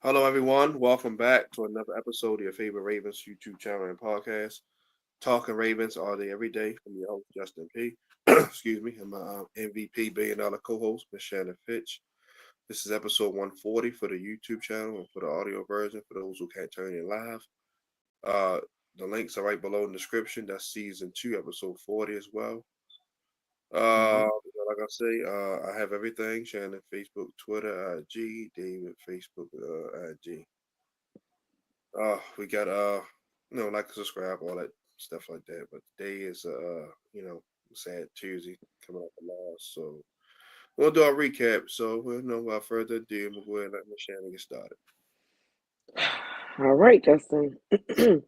Hello, everyone. Welcome back to another episode of your favorite Ravens YouTube channel and podcast, Talking Ravens all day, every day. From your host, Justin P. Excuse me, and my MVP billion-dollar co-host, Miss Shannon Finch. This is episode 140 for the YouTube channel and for the audio version for those who can't turn in live. Uh, the links are right below in the description. That's season 2, episode 40 as well. Mhm. Like I say, I have everything: Shannon, Facebook, Twitter, IG, David, Facebook, IG. We got like subscribe, all that stuff like that. But today is sad Tuesday coming up the loss, so we'll do our recap. So without further ado, we'll go ahead and let Miss Shannon get started. All right, Justin. So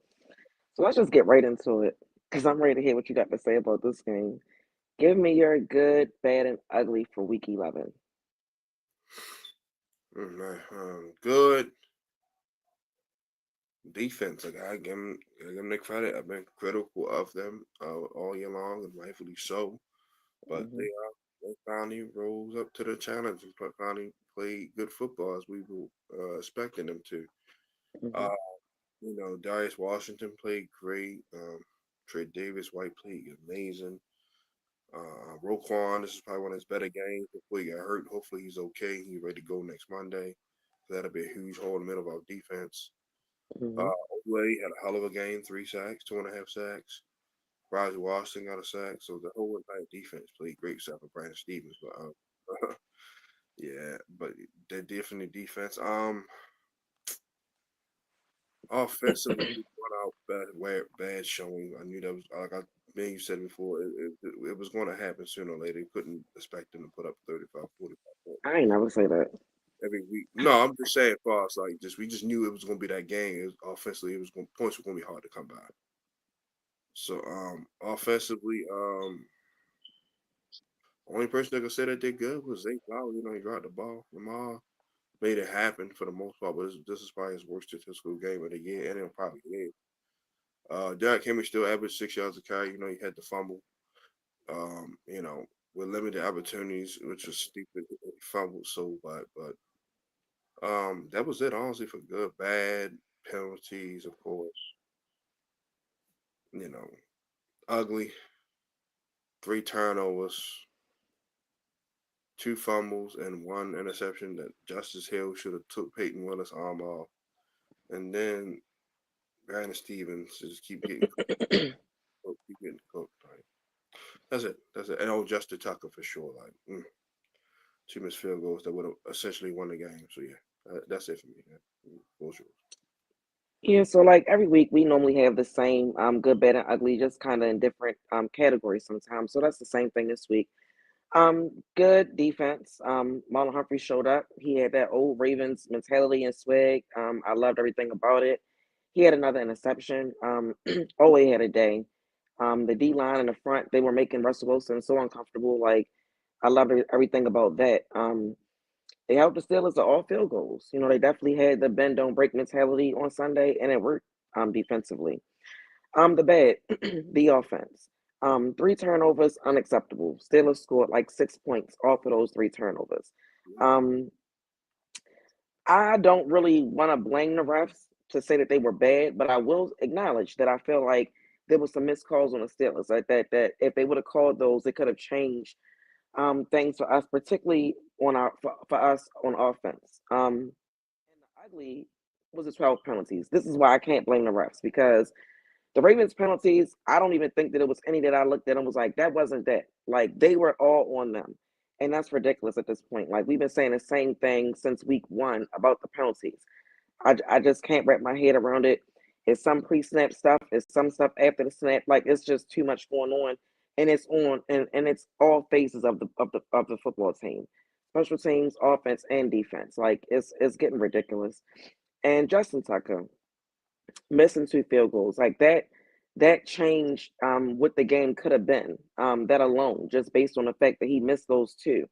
let's just get right into it because I'm ready to hear what you got to say about this game. Give me your good, bad, and ugly for week 11. Man, good defense. Like I give them the credit. I've been critical of them all year long, and rightfully so. But Hmm. they finally rose up to the challenge and finally played good football as we were expecting them to. Hmm. Uh, Darius Washington played great. Trey Davis White played amazing. Roquan, this is probably one of his better games before he got hurt. Hopefully he's okay. He's ready to go next Monday. That'll be a huge hole in the middle of our defense. Hmm. Olay had a hell of a game, 3 sacks, 2.5 sacks. Roger Washington got a sack. So the whole entire defense played great except for Brandon Stevens. But yeah, but they're definitely defense. Offensively, we went out bad showing. I knew that was like you said before. It was going to happen sooner or later. You couldn't expect them to put up 35, 45 points I ain't never say that. every week. No, I'm just saying, for us, like we just knew it was going to be that game. Offensively, points were going to be hard to come by. So offensively, only person that could say that did good was Zay Flowers. He dropped the ball. Lamar made it happen for the most part, but this is probably his worst statistical game of the year, and it'll probably is. Derrick Henry still averaged 6 yards a carry. He had the fumble. With limited opportunities, which was stupid. He fumbled so bad, but that was it. Honestly, for good, bad penalties, of course. You know, ugly. 3 turnovers, 2 fumbles, and 1 interception that Justice Hill should have took Peyton Willis' arm off, and then Brandon Stevens just keep getting cooked. Like, that's it. That's it. And Justin Tucker for sure. Like. 2 missed field goals that would have essentially won the game. So yeah, that's it for me. Yeah. What's yours? Yeah, so like every week we normally have the same good, bad, and ugly, just kind of in different categories sometimes. So that's the same thing this week. Good defense. Marlon Humphrey showed up. He had that old Ravens mentality and swag. I loved everything about it. He had another interception. Ole had a day. The D line in the front, they were making Russell Wilson so uncomfortable. Like I loved everything about that. They helped the Steelers to all field goals. They definitely had the bend don't break mentality on Sunday, and it worked defensively. The bad, the offense. 3 turnovers, unacceptable. Steelers scored like 6 points off of those 3 turnovers. Um, I don't really want to blame the refs to say that they were bad, but I will acknowledge that I feel like there was some missed calls on the Steelers. Like that if they would have called those, it could have changed things for us, particularly for us on offense. And the ugly was the 12 penalties. This is why I can't blame the refs because the Ravens penalties, I don't even think that it was any that I looked at and was like, that wasn't that. Like they were all on them. And that's ridiculous at this point. Like we've been saying the same thing since week 1 about the penalties. I just can't wrap my head around it. It's some pre-snap stuff, it's some stuff after the snap. Like it's just too much going on. And it's on and it's all phases of the football team. Special teams, offense, and defense. Like it's getting ridiculous. And Justin Tucker, missing 2 field goals like that changed what the game could have been, that alone just based on the fact that he missed those two.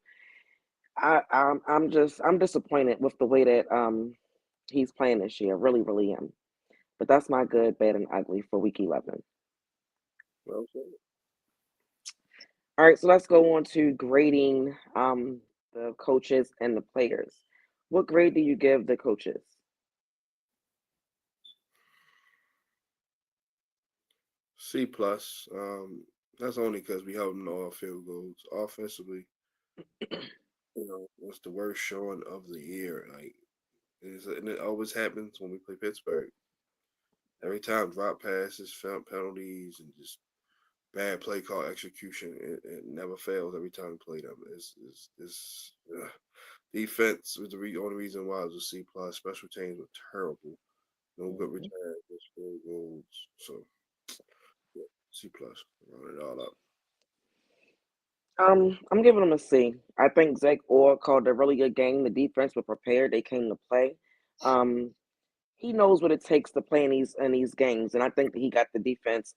I'm disappointed with the way that he's playing this year, really am. But that's my good, bad, and ugly for week 11. Well said. All right, so let's go on to grading the coaches and the players. What grade do you give the coaches? C plus. That's only because we held them to all field goals. Offensively, was the worst showing of the year. And it always happens when we play Pittsburgh. Every time, drop passes, penalties, and just bad play call execution. It never fails every time we play them. Defense was the only reason why it was a C plus. Special teams were terrible. No good Mhm. return, just field goals. So yeah, C plus. Run it all up. I'm giving them a C. I think Zach Orr called a really good game. The defense were prepared. They came to play. Um, he knows what it takes to play in these games, and I think that he got the defense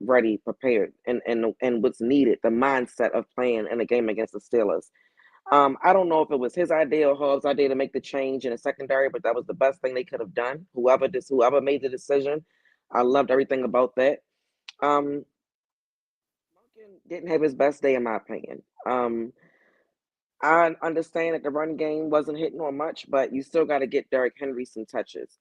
ready, prepared, and what's needed. The mindset of playing in a game against the Steelers. I don't know if it was his idea or Hub's idea to make the change in the secondary, but that was the best thing they could have done. Whoever made the decision, I loved everything about that. Um, Duncan didn't have his best day, in my opinion. I understand that the run game wasn't hitting on much, but you still got to get Derrick Henry some touches.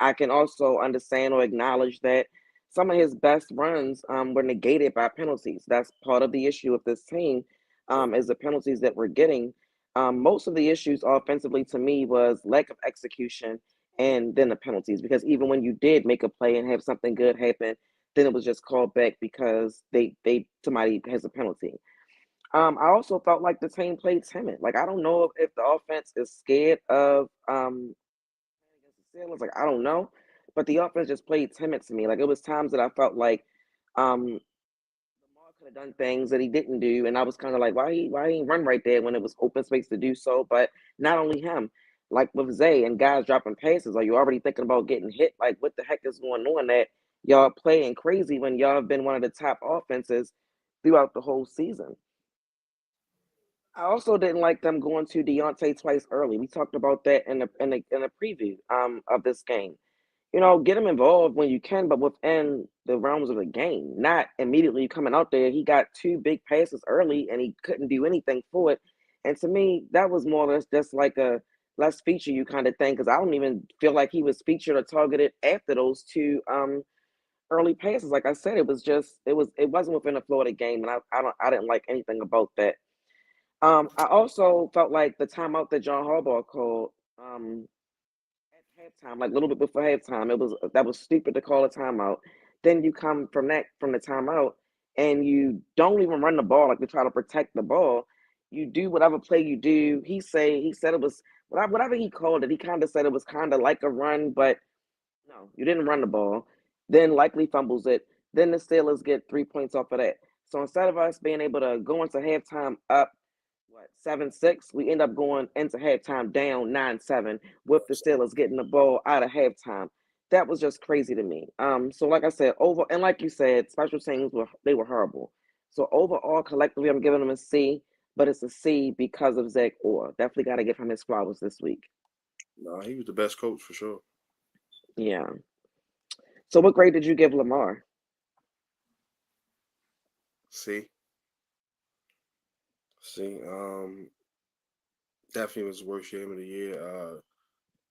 I can also understand or acknowledge that some of his best runs were negated by penalties. That's part of the issue with this team, Yeah. is the penalties that we're getting. Most of the issues offensively to me was lack of execution and then the penalties. Because even when you did make a play and have something good happen, then it was just called back because they somebody has a penalty. I also felt like the team played timid. Like I don't know if the offense is scared of against the Steelers. Like I don't know, but the offense just played timid to me. Like it was times that I felt like Lamar could have done things that he didn't do, and I was kind of like, why he run right there when it was open space to do so? But not only him, like with Zay and guys dropping passes, are you already thinking about getting hit? Like what the heck is going on that y'all playing crazy when y'all have been one of the top offenses throughout the whole season? I also didn't like them going to Deontay twice early. We talked about that in the preview of this game. Get him involved when you can, but within the realms of the game, not immediately coming out there. He got two big passes early and he couldn't do anything for it. And to me, that was more or less just like a let's feature you kind of thing because I don't even feel like he was featured or targeted after those two early passes. Like I said, it wasn't within the flow of the game, and I didn't like anything about that. I also felt like the timeout that John Harbaugh called at halftime, like a little bit before halftime, that was stupid to call a timeout. Then you come from the timeout and you don't even run the ball like to try to protect the ball. You do whatever play you do. He said it was whatever he called it. He kind of said it was kind of like a run, but no, you didn't run the ball. Then likely fumbles it. Then the Steelers get 3 points off of that. So instead of us being able to go into halftime up, 7-6, we end up going into halftime down 9-7 with the Steelers getting the ball out of halftime. That was just crazy to me. So like I said, and like you said, special teams were horrible. So overall, collectively, I'm giving them a C, but it's a C because of Zach Orr. Definitely got to give him his flowers this week. No, he was the best coach for sure. Yeah. So what grade did you give Lamar? See, see, definitely was the worst game of the year.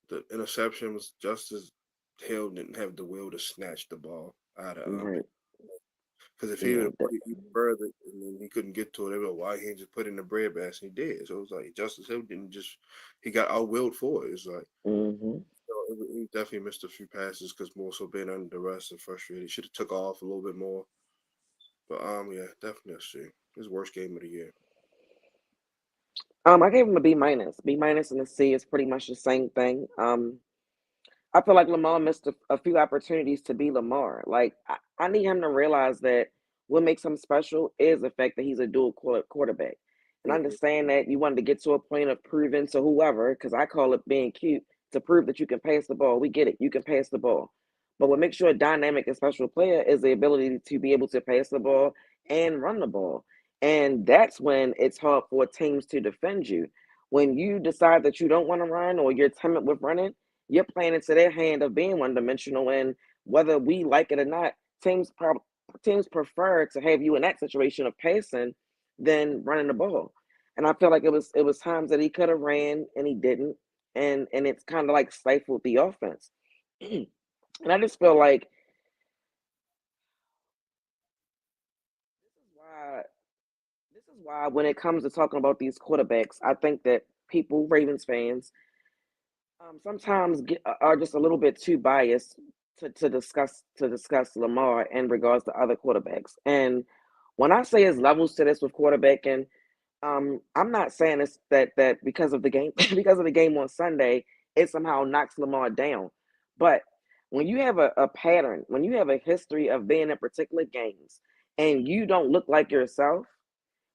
The interception was just as Hill didn't have the will to snatch the ball out of Right. because if he would Yeah. have put it even further and then he couldn't get to it, they were like, why he didn't just put it in the bread basket? He did. So it was like Justice Hill didn't just he got outwilled for it. It's like Mm-hmm. he definitely missed a few passes because more so being under duress and frustrated. He should have took off a little bit more. But yeah, definitely a C. His worst game of the year. I gave him a B minus. B minus and a C is pretty much the same thing. I feel like Lamar missed a few opportunities to be Lamar. Like I need him to realize that what makes him special is the fact that he's a dual quarterback. And I Mm-hmm. understand that you wanted to get to a point of proving to whoever, because I call it being cute, to prove that you can pass the ball. We get it. You can pass the ball. But what makes you a dynamic and special player is the ability to be able to pass the ball and run the ball. And that's when it's hard for teams to defend you. When you decide that you don't want to run or you're timid with running, you're playing into their hand of being one dimensional. And whether we like it or not, teams prefer to have you in that situation of passing than running the ball. And I feel like it was times that he could have ran and he didn't, and it's kind of like stifled the offense. And I just feel like is why when it comes to talking about these quarterbacks, I think that people, Ravens fans, sometimes are just a little bit too biased to discuss Lamar in regards to other quarterbacks. And when I say there's levels to this with quarterbacking, I'm not saying this that because of the game because of the game on Sunday, it somehow knocks Lamar down. But when you have a pattern, when you have a history of being in particular games and you don't look like yourself,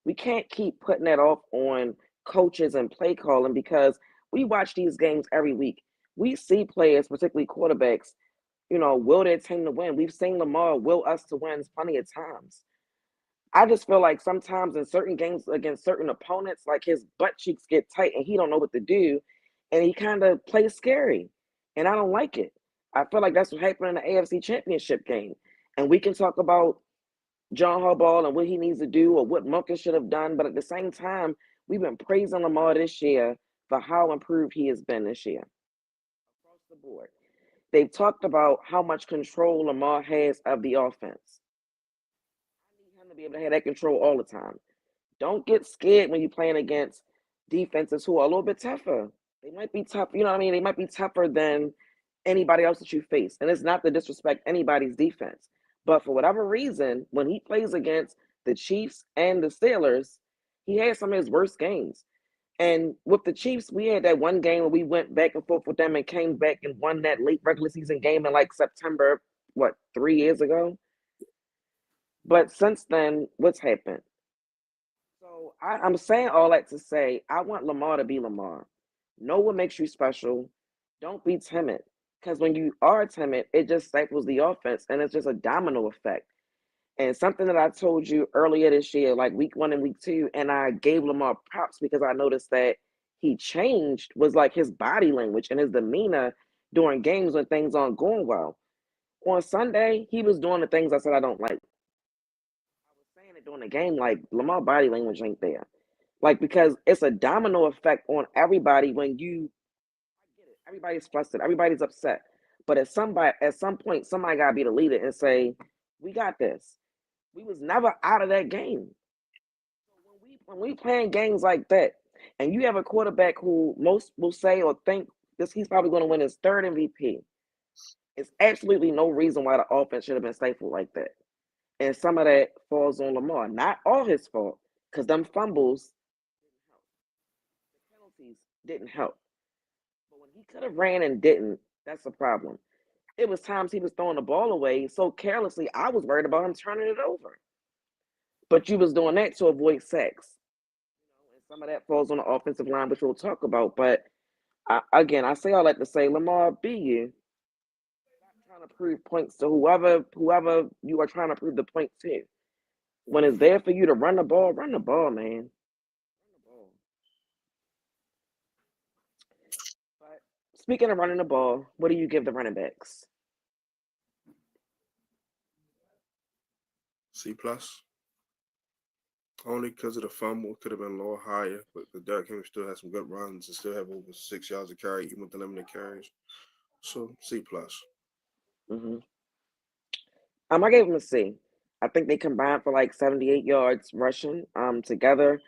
we can't keep putting that off on coaches and play calling because we watch these games every week. We see players, particularly quarterbacks, will their team to win. We've seen Lamar will us to wins plenty of times. I just feel like sometimes in certain games against certain opponents, like his butt cheeks get tight and he don't know what to do, and he kind of plays scary, and I don't like it. I feel like that's what happened in the AFC Championship game, and we can talk about John Harbaugh and what he needs to do or what Monken should have done, but at the same time, we've been praising Lamar this year for how improved he has been this year across the board. They've talked about how much control Lamar has of the offense. I need him to be able to have that control all the time. Don't get scared when you're playing against defenses who are a little bit tougher. They might be tough, you know what I mean? They might be tougher than anybody else that you face. And it's not to disrespect anybody's defense. But for whatever reason, when he plays against the Chiefs and the Steelers, he has some of his worst games. And with the Chiefs, we had that one game where we went back and forth with them and came back and won that late regular season game in like September, 3 years ago? But since then, what's happened? So I'm saying all that to say I want Lamar to be Lamar. Know what makes you special. Don't be timid. Because when you are timid, it just stifles the offense and it's just a domino effect. And something that I told you earlier this year, like week 1 and week 2, and I gave Lamar props because I noticed that he changed was like his body language and his demeanor during games when things aren't going well. On Sunday, he was doing the things I said I don't like. I was saying it during the game, like Lamar body language ain't there. Like because it's a domino effect on everybody when you I get it. Everybody's frustrated, everybody's upset. But at some point, somebody gotta be the leader and say, we got this. We was never out of that game. So when we playing games like that, and you have a quarterback who most will say or think this he's probably going to win his third MVP, it's absolutely no reason why the offense should have been stifled like that. And some of that falls on Lamar. Not all his fault, because them fumbles didn't help. The penalties didn't help. But when he could have ran and didn't, that's a problem. It was times he was throwing the ball away so carelessly, I was worried about him turning it over. But you was doing that to avoid sacks. And some of that falls on the offensive line, which we'll talk about. But again, I say all that to say, Lamar, be you. Stop trying to prove points to whoever you are trying to prove the point to. When it's there for you to run the ball, man. Run the ball. But speaking of running the ball, what do you give the running backs? C plus. Only because of the fumble, could have been a little higher, but the Derrick Henry still has some good runs and still have over 6 yards of carry, even with the limited carries. So C plus. Hmm I gave them a C. I think they combined for like 78 yards rushing together.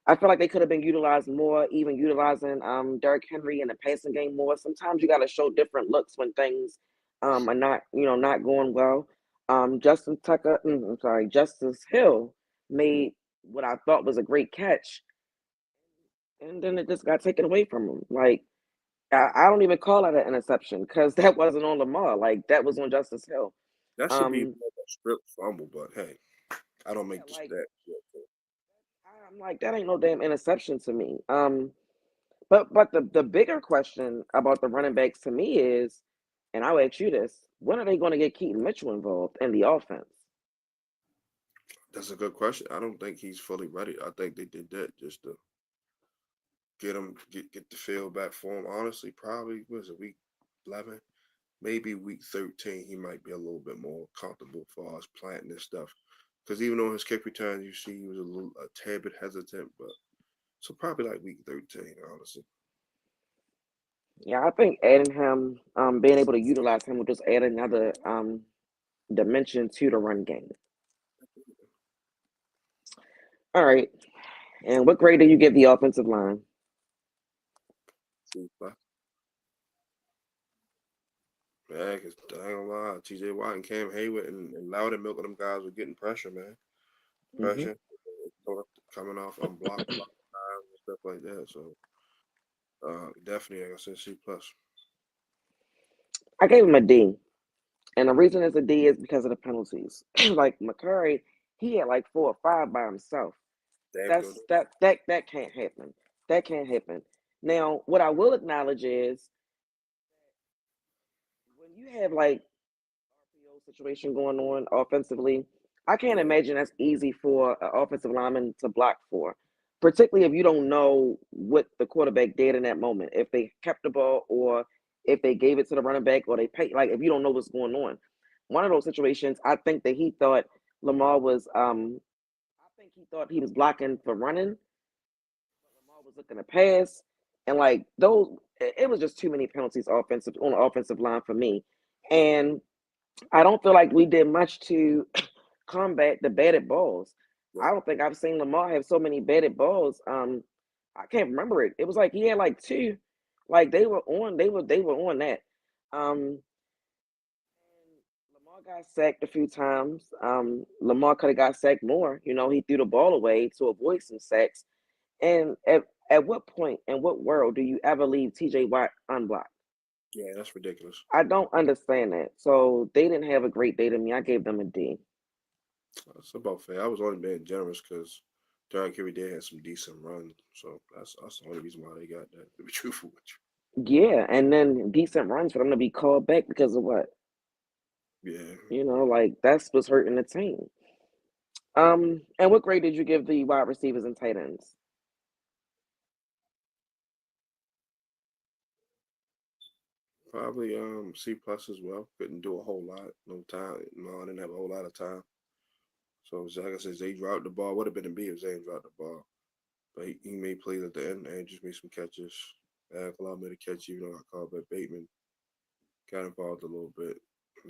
I feel like they could have been utilized more, even utilizing Derrick Henry in the passing game more. Sometimes you got to show different looks when things are not going well. Justice Hill made what I thought was a great catch, and then it just got taken away from him. Like I don't even call that an interception because that wasn't on Lamar. Like that was on Justice Hill. That should be Um, more of a strip fumble, but hey, I don't yeah, make the like stat. I'm like that ain't no damn interception to me. But the bigger question about the running backs to me is, and I'll ask you this: when are they going to get Keaton Mitchell involved in the offense? That's a good question. I don't think he's fully ready. I think they did that just to get the field back for him. Honestly, probably was it week 11, maybe week 13. He might be a little bit more comfortable for us planting this stuff. Because even on his kick returns, you see he was a tad bit hesitant, but so probably like week 13, honestly. Yeah, I think adding him, being able to utilize him will just add another dimension to the run game. All right. And what grade do you give the offensive line? C plus. Yeah, because I ain't gonna lie, TJ Watt and Cam Hayward and Loud and Milk of them guys were getting pressure, man. Hmm. Pressure coming off unblocked a lot of times and stuff like that. So definitely, like I said, C plus. I gave him a D. And the reason it's a D is because of the penalties. Like McCurry, he had like 4 or 5 by himself. Damn good. That can't happen. That can't happen. Now, what I will acknowledge is when you have like RPO situation going on offensively, I can't Yeah, imagine that's easy for an offensive lineman to block for, particularly if you don't know what the quarterback did in that moment, if they kept the ball or if they gave it to the running back or they paid, like if you don't know what's going on. One of those situations, I think that he thought Lamar was, I think he thought he was blocking for running. Lamar was looking to pass, and like those, it was just too many penalties offensive on the offensive line for me. And I don't feel like we did much to combat the batted balls. yeah, I don't think I've seen Lamar have so many batted balls. I can't remember it. It was like he had like two, like they were on that. Um, Lamar got sacked a few times. Lamar could have got sacked more. You know, he threw the ball away to avoid some sacks. And at what point in what world do you ever leave TJ Watt unblocked? yeah. That's ridiculous. I don't understand that. So they didn't have a great day to me. I gave them a D. That's about fair. I was only being generous because Derrick Henry did have some decent runs, so that's the only reason why they got that. To be truthful with Yeah, and then decent runs for them to be called back because of what? you. Yeah, Like that's what's hurting the team. And what grade did you give the wide receivers and tight ends? probably C plus as well. Couldn't do a whole lot. No time. No, I didn't have a whole lot of time. So like I said, Zay dropped the ball. Would have been a B if Zay dropped the ball. But he made plays at the end and just made some catches. Allow me to catch, even though I called back Bateman. Got involved a little bit.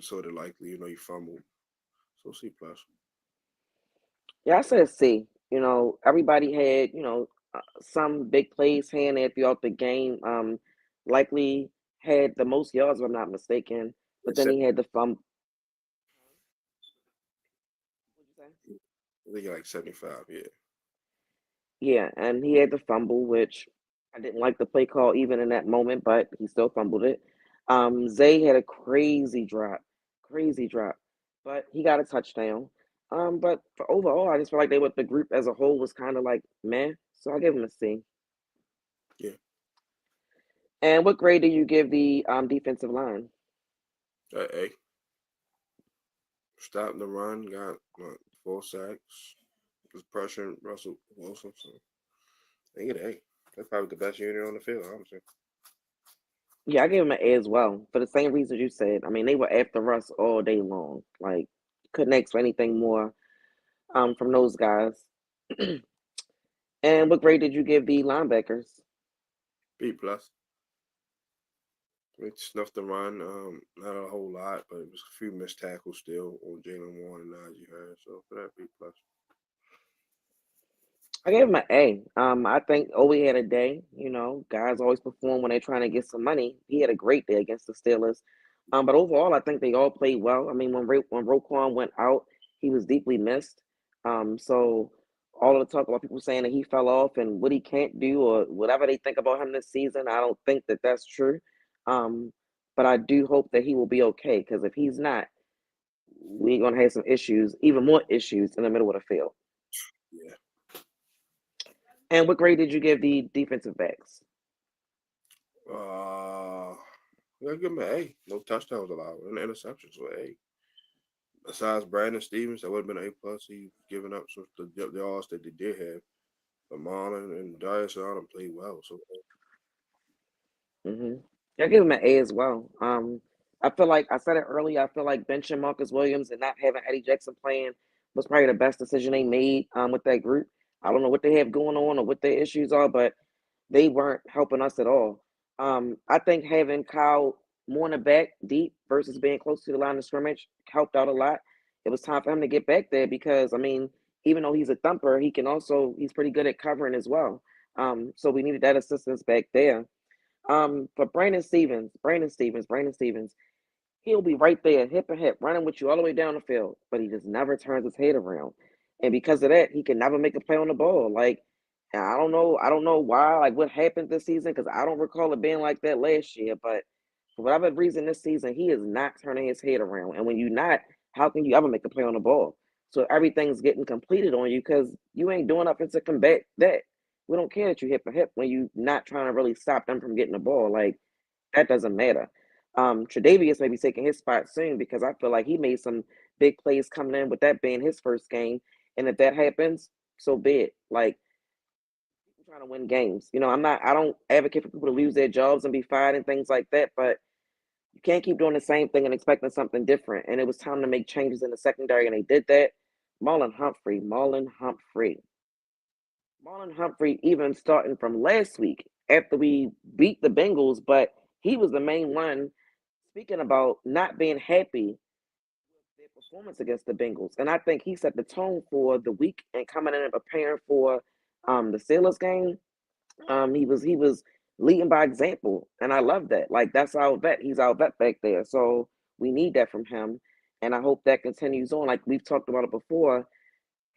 Sort of likely, he fumbled. So C plus. Yeah, I said C. Everybody had some big plays here and there throughout the game. Likely had the most yards, if I'm not mistaken. But then Except he had the fumble. What'd you say? I think like 75. Yeah, Yeah, and he had the fumble, which I didn't like the play call even in that moment, but he still fumbled it. Zay had a crazy drop, but he got a touchdown. But for overall, I just feel like the group as a whole was kind of like man, so I gave him a C. yeah. And what grade do you give the defensive line? A. Stopped the run. Got 4 sacks. Was pressuring Russell Wilson. So they get an A. That's probably the best unit on the field, honestly. Yeah, I gave him an A as well for the same reasons you said. I mean, they were after us all day long. Like, couldn't ask for anything more from those guys. And what grade did you give the linebackers? B plus. We snuffed the run. Not a whole lot, but it was a few missed tackles still on Jalen Warren and Najee Harris. So for that B plus. I gave him an A. I think Owe had a day. Guys always perform when they're trying to get some money. He had a great day against the Steelers. But overall, I think they all played well. I mean, when Roquan went out, he was deeply missed. So all of the talk about people saying that he fell off and what he can't do or whatever they think about him this season, I don't think that that's true. Um, but I do hope that he will be okay because if he's not, we're gonna have some issues, even more issues in the middle of the field. Yeah. And what grade did you give the defensive backs? Uh, yeah, give him an A. No touchdowns allowed and interceptions. So A. Besides Brandon Stevens, that would have been an A plus. He given up some the odds that they did have. But Marlon and Darius Allen played well. So Hmm. I give him an A as well. I feel like I said it earlier. I feel like benching Marcus Williams and not having Eddie Jackson playing was probably the best decision they made with that group. I don't know what they have going on or what their issues are, but they weren't helping us at all. I think having Kyle more in the back deep versus being close to the line of scrimmage helped out a lot. It was time for him to get back there because I mean even though he's a thumper, he's pretty good at covering as well. So we needed that assistance back there. For Brandon Stevens, he'll be right there, hip and hip, running with you all the way down the field, but he just never turns his head around. And because of that, he can never make a play on the ball. Like, I don't know why, like what happened this season, because I don't recall it being like that last year. But for whatever reason this season, he is not turning his head around. And when you're not, how can you ever make a play on the ball? So everything's getting completed on you because you ain't doing nothing to combat that. We don't care that you hip and hip when you not trying to really stop them from getting the ball. Like, that doesn't matter. Tre'Davious may be taking his spot soon because I feel like he made some big plays coming in with that being his first game. And if that happens, so be it. Like, people trying to win games. I don't advocate for people to lose their jobs and be fired and things like that, but you can't keep doing the same thing and expecting something different. And it was time to make changes in the secondary, and they did that. Marlon Humphrey, even starting from last week after we beat the Bengals, but he was the main one speaking about not being happy with their performance against the Bengals. And I think he set the tone for the week and coming in and preparing for the Steelers game. He was leading by example, and I love that. Like, that's our vet. He's our vet back there. So we need that from him. And I hope that continues on. Like we've talked about it before,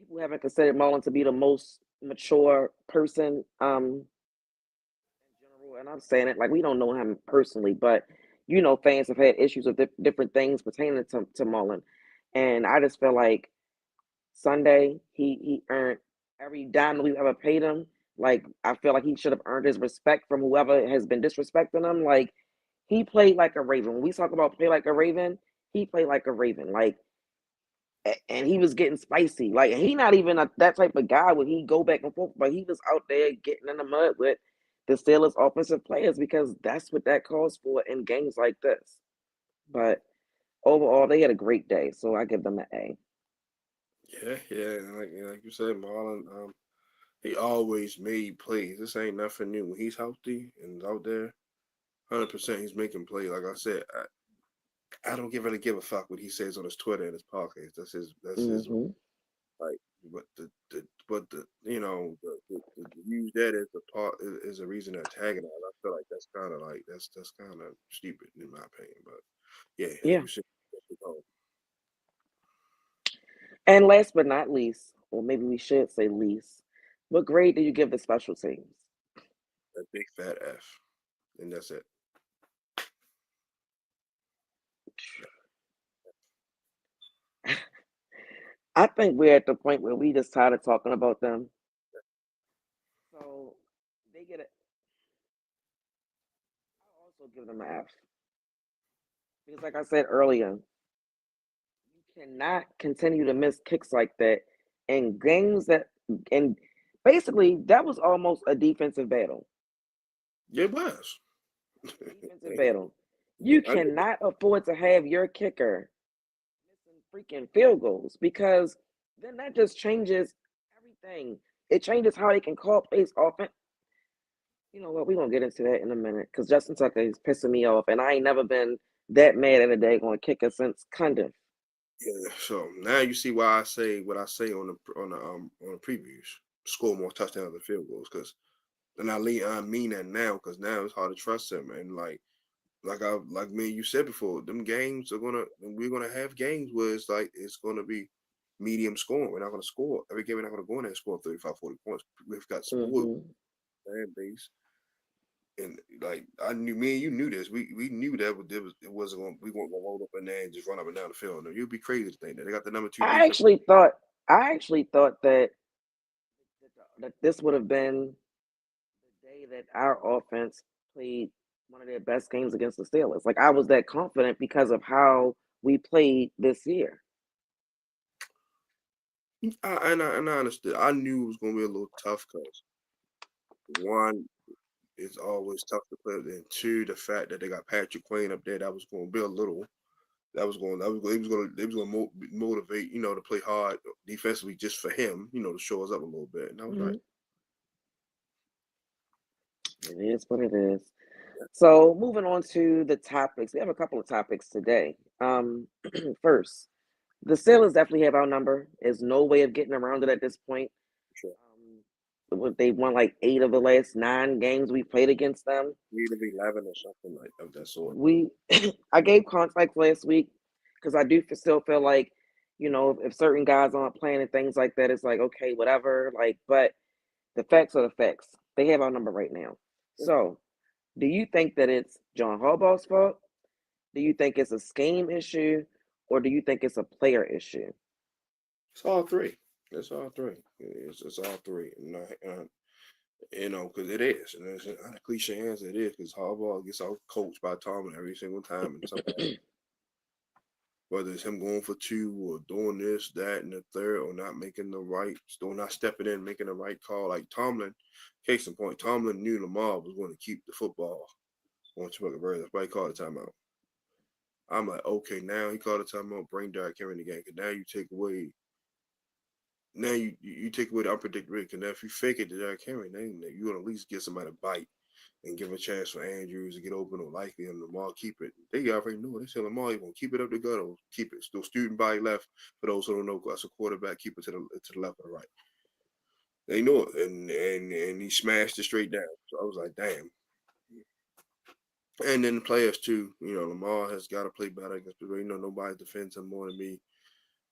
people haven't considered Mullen to be the most mature person in general. And I'm saying it like we don't know him personally, but fans have had issues with different things pertaining to Mullen. And I just feel like Sunday he earned every dime that we've ever paid him. Like, I feel like he should have earned his respect from whoever has been disrespecting him. Like, he played like a Raven. When we talk about play like a Raven, he played like a Raven. Like, and he was getting spicy. Like, he not even that type of guy where he go back and forth, but he was out there getting in the mud with the Steelers offensive players because that's what that calls for in games like this. But overall, they had a great day, so I give them an A. Yeah. And like you said, Marlon, he always made plays. This ain't nothing new. When he's healthy and out there, 100% he's making plays. Like I said, I don't really give a fuck what he says on his Twitter and his podcast. That's his Hmm. like. But the use that as a part is a reason to antagonize. I feel like that's kind of stupid in my opinion. But yeah, like Yeah. you said, And last but not least, or maybe we should say least, what grade do you give the special teams? a big fat F, and that's it. I think we're at the point where we just tired of talking about them. So they get it. I also give them an F because, like I said earlier, you cannot continue to miss kicks like that in games and basically that was almost a defensive battle. It was. Defensive battle. You I know. cannot afford to have your kicker missing freaking field goals because then that just changes everything. It changes how they can call plays offense. You know what? We're gonna get into that in a minute because Justin Tucker is pissing me off, and I ain't never been that mad at a day going kicker since Cundiff. Yeah. So now you see why I say what I say on the previews. Score more touchdowns than field goals, because and I mean that now because now it's hard to trust him and like me you said before, them games we're gonna have games where it's gonna be medium scoring. We're not gonna score every game. We're not gonna go in there and score 35, 40 points. We've got spoiled Hmm. fan base, and like I knew me and you knew this. We knew that it wasn't going. We weren't gonna roll up in there and just run up and down the field. No, you'd be crazy to think that they got the number two I defense. actually thought, I actually thought that this would have been the day that our offense played one of their best games against the Steelers. Like, I was that confident because of how we played this year. And I understood. I knew it was gonna be a little tough because one, it's always tough to play. And two, the fact that they got Patrick Queen up there, that was going to be a little. They was going to motivate, to play hard defensively just for him, to show us up a little bit. And I was like, Hmm. It is what it is. So moving on to the topics, we have a couple of topics today. First, The Steelers definitely have our number. There's no way of getting around it at this point. Sure. They won like 8 of the last 9 games we played against them. 8 of 11 or something like of that sort. We, I gave context last week because I do still feel like, if certain guys aren't playing and things like that, it's like okay, whatever. Like, but the facts are the facts. They have our number right now. Yeah. So, do you think that it's John Harbaugh's fault? Do you think it's a scheme issue, or do you think it's a player issue? It's all three. It's all three. It's all three. Because it is. And it's a cliche answer. It is because Harbaugh gets out coached by Tomlin every single time, and somebody, whether it's him going for two or doing this, that, and the third, or not making the right, still not stepping in, making the right call. Like Tomlin, case in point, Tomlin knew Lamar was going to keep the football on Chuck Bird. That's why he called a timeout. I'm like, okay, now he called a timeout, bring Derrick Henry in the game. Because now you take away. Now you take away the unpredictability. Because now if you fake it to Derrick Henry, then you're gonna at least get somebody to bite and give a chance for Andrews to get open or likely and Lamar keep it. They already know. They said Lamar, you gonna keep it up the gut or keep it. Still student body left. For those who don't know, as a quarterback, keep it to the left or the right. They knew it, and he smashed it straight down. So I was like, damn. And then the players too. Lamar has got to play better against Pittsburgh. Nobody defends him more than me.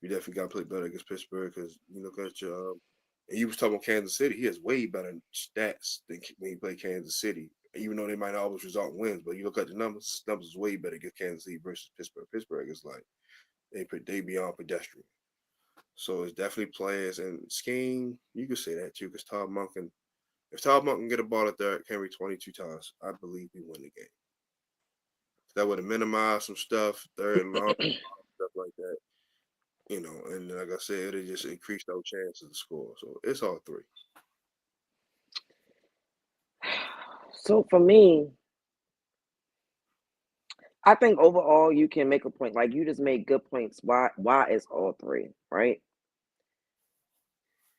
You definitely got to play better against Pittsburgh because you look at your. And you was talking about Kansas City. He has way better stats than when he played Kansas City. Even though they might not always result in wins, but you look at the numbers. Numbers is way better against Kansas City versus Pittsburgh. Pittsburgh is like they beyond pedestrian. So it's definitely players and scheme. You could say that too because if Todd Monk can get a ball at Derrick Henry 22 times, I believe we win the game. That would have minimized some stuff, third and long, stuff like that. And like I said, it just increased our chances to score. So it's all three. So for me, I think overall you can make a point. Like you just made good points. Why is all three, right?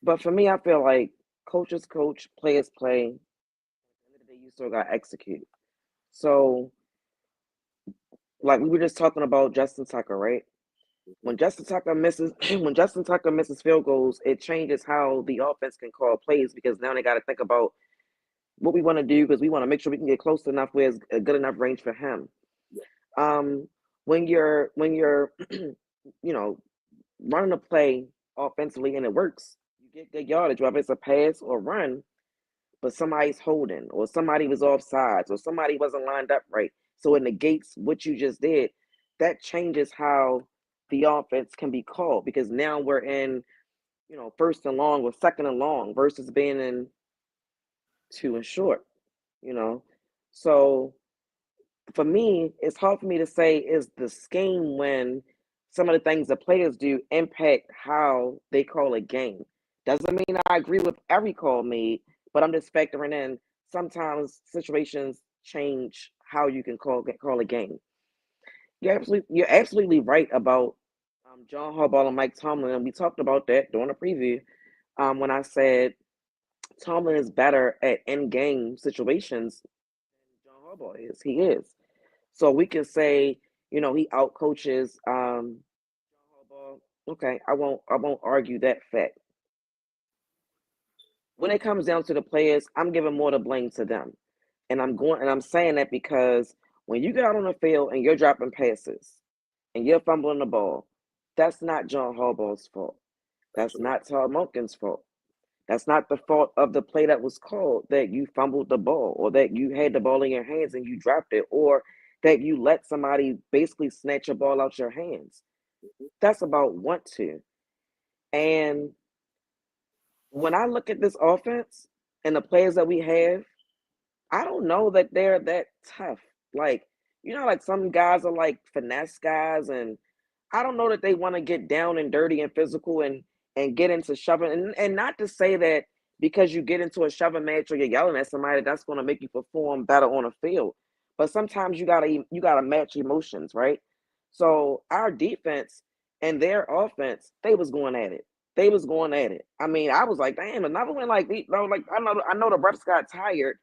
But for me, I feel like coaches coach, players play. At the end of the day, you still got to execute. So, like we were just talking about Justin Tucker, right? When Justin Tucker misses, when Justin Tucker misses field goals, it changes how the offense can call plays because now they got to think about what we want to do because we want to make sure we can get close enough where it's a good enough range for him. Um, when you're running a play offensively and it works, you get good yardage, whether it's a pass or run, but somebody's holding or somebody was off sides or somebody wasn't lined up right. So it negates what you just did. That changes how the offense can be called because now we're in, first and long or second and long versus being in 2 and short, you know. So for me, it's hard for me to say is the scheme when some of the things the players do impact how they call a game. Doesn't mean I agree with every call made, but I'm just factoring in sometimes situations change how you can call a game. You're absolutely right about John Harbaugh and Mike Tomlin, and we talked about that during the preview when I said Tomlin is better at in-game situations than John Harbaugh is. He is. So we can say, he outcoaches John Harbaugh. Okay, I won't argue that fact. When it comes down to the players, I'm giving more the blame to them. And I'm saying that because when you get out on the field and you're dropping passes and you're fumbling the ball, that's not John Harbaugh's fault. That's Absolutely. not Todd Monken's fault. That's not the fault of the play that was called that you fumbled the ball or that you had the ball in your hands and you dropped it or that you let somebody basically snatch your ball out your hands. That's about want to. And when I look at this offense and the players that we have, I don't know that they're that tough. Like, like some guys are like finesse guys, and I don't know that they want to get down and dirty and physical and get into shoving. And not to say that because you get into a shoving match or you're yelling at somebody, that's going to make you perform better on a field. But sometimes you gotta match emotions, right? So our defense and their offense, they was going at it. They was going at it. I mean, I was like, damn, another one like like I know the refs got tired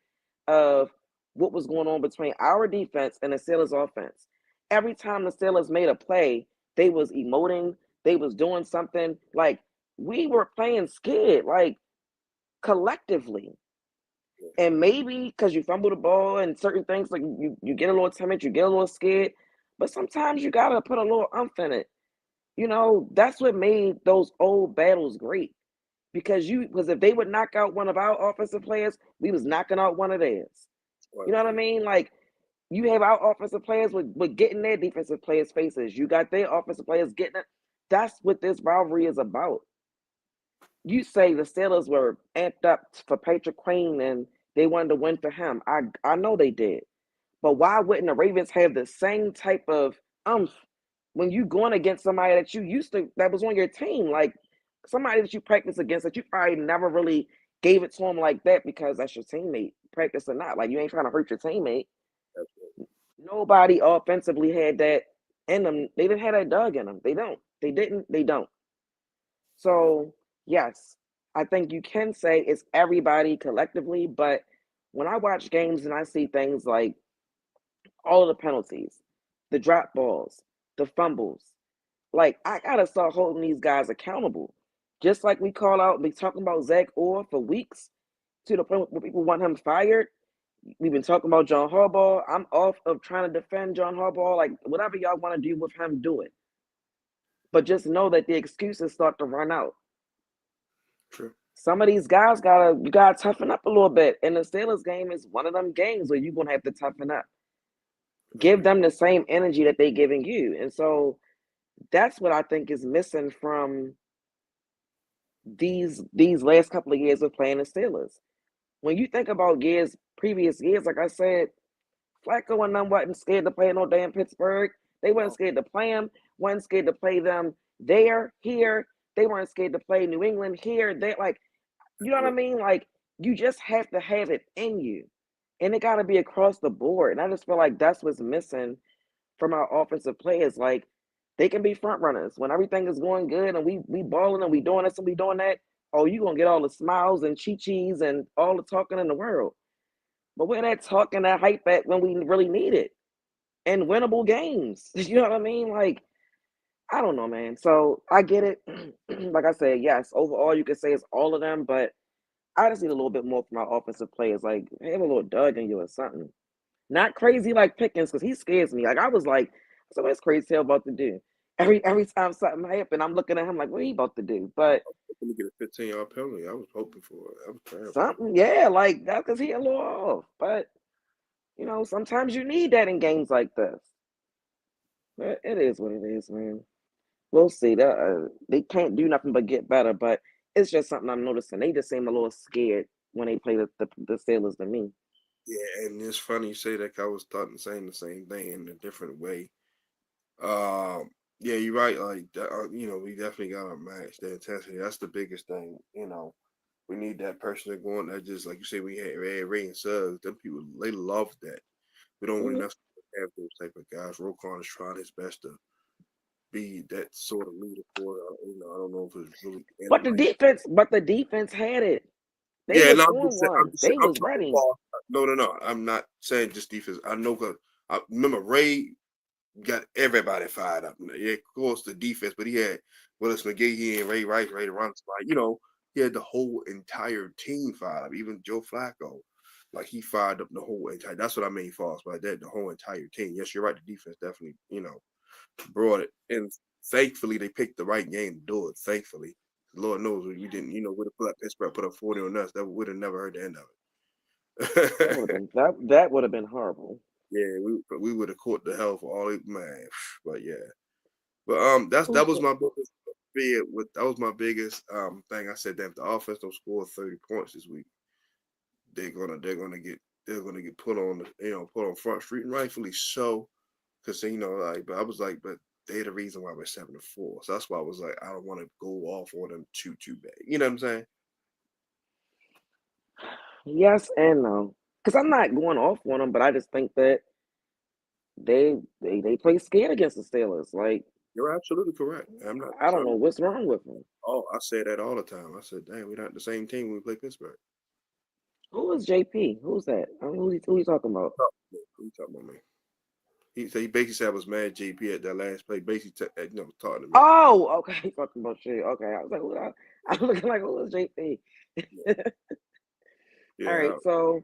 of what was going on between our defense and the Steelers offense. Every time the Steelers made a play, they was emoting, they was doing something like we were playing scared, like collectively. And maybe because you fumble the ball and certain things, like you get a little timid, you get a little scared, but sometimes you gotta put a little umph in it. That's what made those old battles great. Because if they would knock out one of our offensive players, we was knocking out one of theirs. You know what I mean? Like you have our offensive players with getting their defensive players' faces. You got their offensive players getting it. That's what this rivalry is about. You say the Steelers were amped up for Patrick Queen and they wanted to win for him. I know they did. But why wouldn't the Ravens have the same type of umph when you going against somebody that you used to that was on your team? Like somebody that you practice against that you probably never really gave it to him like that because that's your teammate, practice or not. Like you ain't trying to hurt your teammate. Nobody offensively had that in them. They didn't have that dog in them. They don't. They didn't. They don't. So yes, I think you can say it's everybody collectively, but when I watch games and I see things like all of the penalties, the drop balls, the fumbles, like I gotta start holding these guys accountable. Just like we call out, be talking about Zach Orr for weeks to the point where people want him fired. We've been talking about John Harbaugh. I'm off of trying to defend John Harbaugh. Like whatever y'all want to do with him, do it. But just know that the excuses start to run out. True. Some of these guys you gotta toughen up a little bit. And the Steelers game is one of them games where you're gonna have to toughen up. Give them the same energy that they giving you. And so that's what I think is missing from these last couple of years of playing the Steelers. When you think about previous years, like I said, Flacco and them wasn't scared to play no damn Pittsburgh. They weren't scared to play them. Wasn't scared to play them there, here. They weren't scared to play New England here. They like, you know what I mean? Like, you just have to have it in you, and it got to be across the board. And I just feel like that's what's missing from our offensive players. Like, they can be front runners when everything is going good and we balling and we doing this and we doing that. Oh, you gonna get all the smiles and chi-chis and all the talking in the world. But where that talk and that hype at when we really need it and winnable games? You know what I mean? Like, I don't know, man. So I get it. Like I said, yes, overall you could say it's all of them, but I just need a little bit more from our offensive players. Like, have a little Doug in you or something. Not crazy like Pickens, because he scares me. Like I was like, so what's crazy hell about to do? Every time something happened, I'm looking at him like, what are he about to do? But Let me get a 15-yard penalty. I was hoping for it. That was terrible. something, yeah, like that's because he a little off. But sometimes you need that in games like this. But it is what it is, man. We'll see. They can't do nothing but get better, but it's just something I'm noticing. They just seem a little scared when they play the Steelers to me. Yeah, and it's funny you say that 'cause I was starting saying the same thing in a different way. Yeah, you're right. Like, we definitely got to match the intensity. That's the biggest thing. We need that person to go on that just like you say. We had Ray and Suggs. Them people they love that. We don't really Mhm. necessarily have those type of guys. Roquan is trying his best to be that sort of leader for. I don't know if it's really in But him the right. defense had it. They Yeah, was no, I'm on just saying. I'm one. just saying. They I'm was talking ready. about. No, no, no. I'm not saying just defense. I know because I remember Ray got everybody fired up. Yeah, of course the defense, but he had Willis McGahee and Ray Rice ready to run. Like he had the whole entire team fired up. Even Joe Flacco, like he fired up the whole entire. That's what I mean, false by that. The whole entire team. Yes, you're right. The defense definitely, brought it, and thankfully they picked the right game to do it. Thankfully, Lord knows we didn't. Would have put up 40 on us. That would have never heard the end of That would have it. been that would have been horrible. Yeah, we would have caught the hell for all it, man. But yeah. But that was Okay. my biggest fear. That was my biggest thing. I said that if the offense don't score 30 points this week, they're gonna get put on put on Front Street, and rightfully so, because but I was like, but they're the reason why we're 7-4. So that's why I was like, I don't want to go off on them too bad. You know what I'm saying? Yes and no. Because I'm not going off on them, but I just think that they play scared against the Steelers. Like You're absolutely correct. I'm not I don't trying know to. what's wrong with them. Oh, I say that all the time. I said, damn, we're not the same team when we play Pittsburgh. Who is JP? Who's that? Who you talking about? Who you talking about, me? He basically said I was mad JP at that last play. Basically, talking to me. Oh, okay. Talking about shit. Okay, I was like, I'm looking like, who was JP? All right, Yeah, so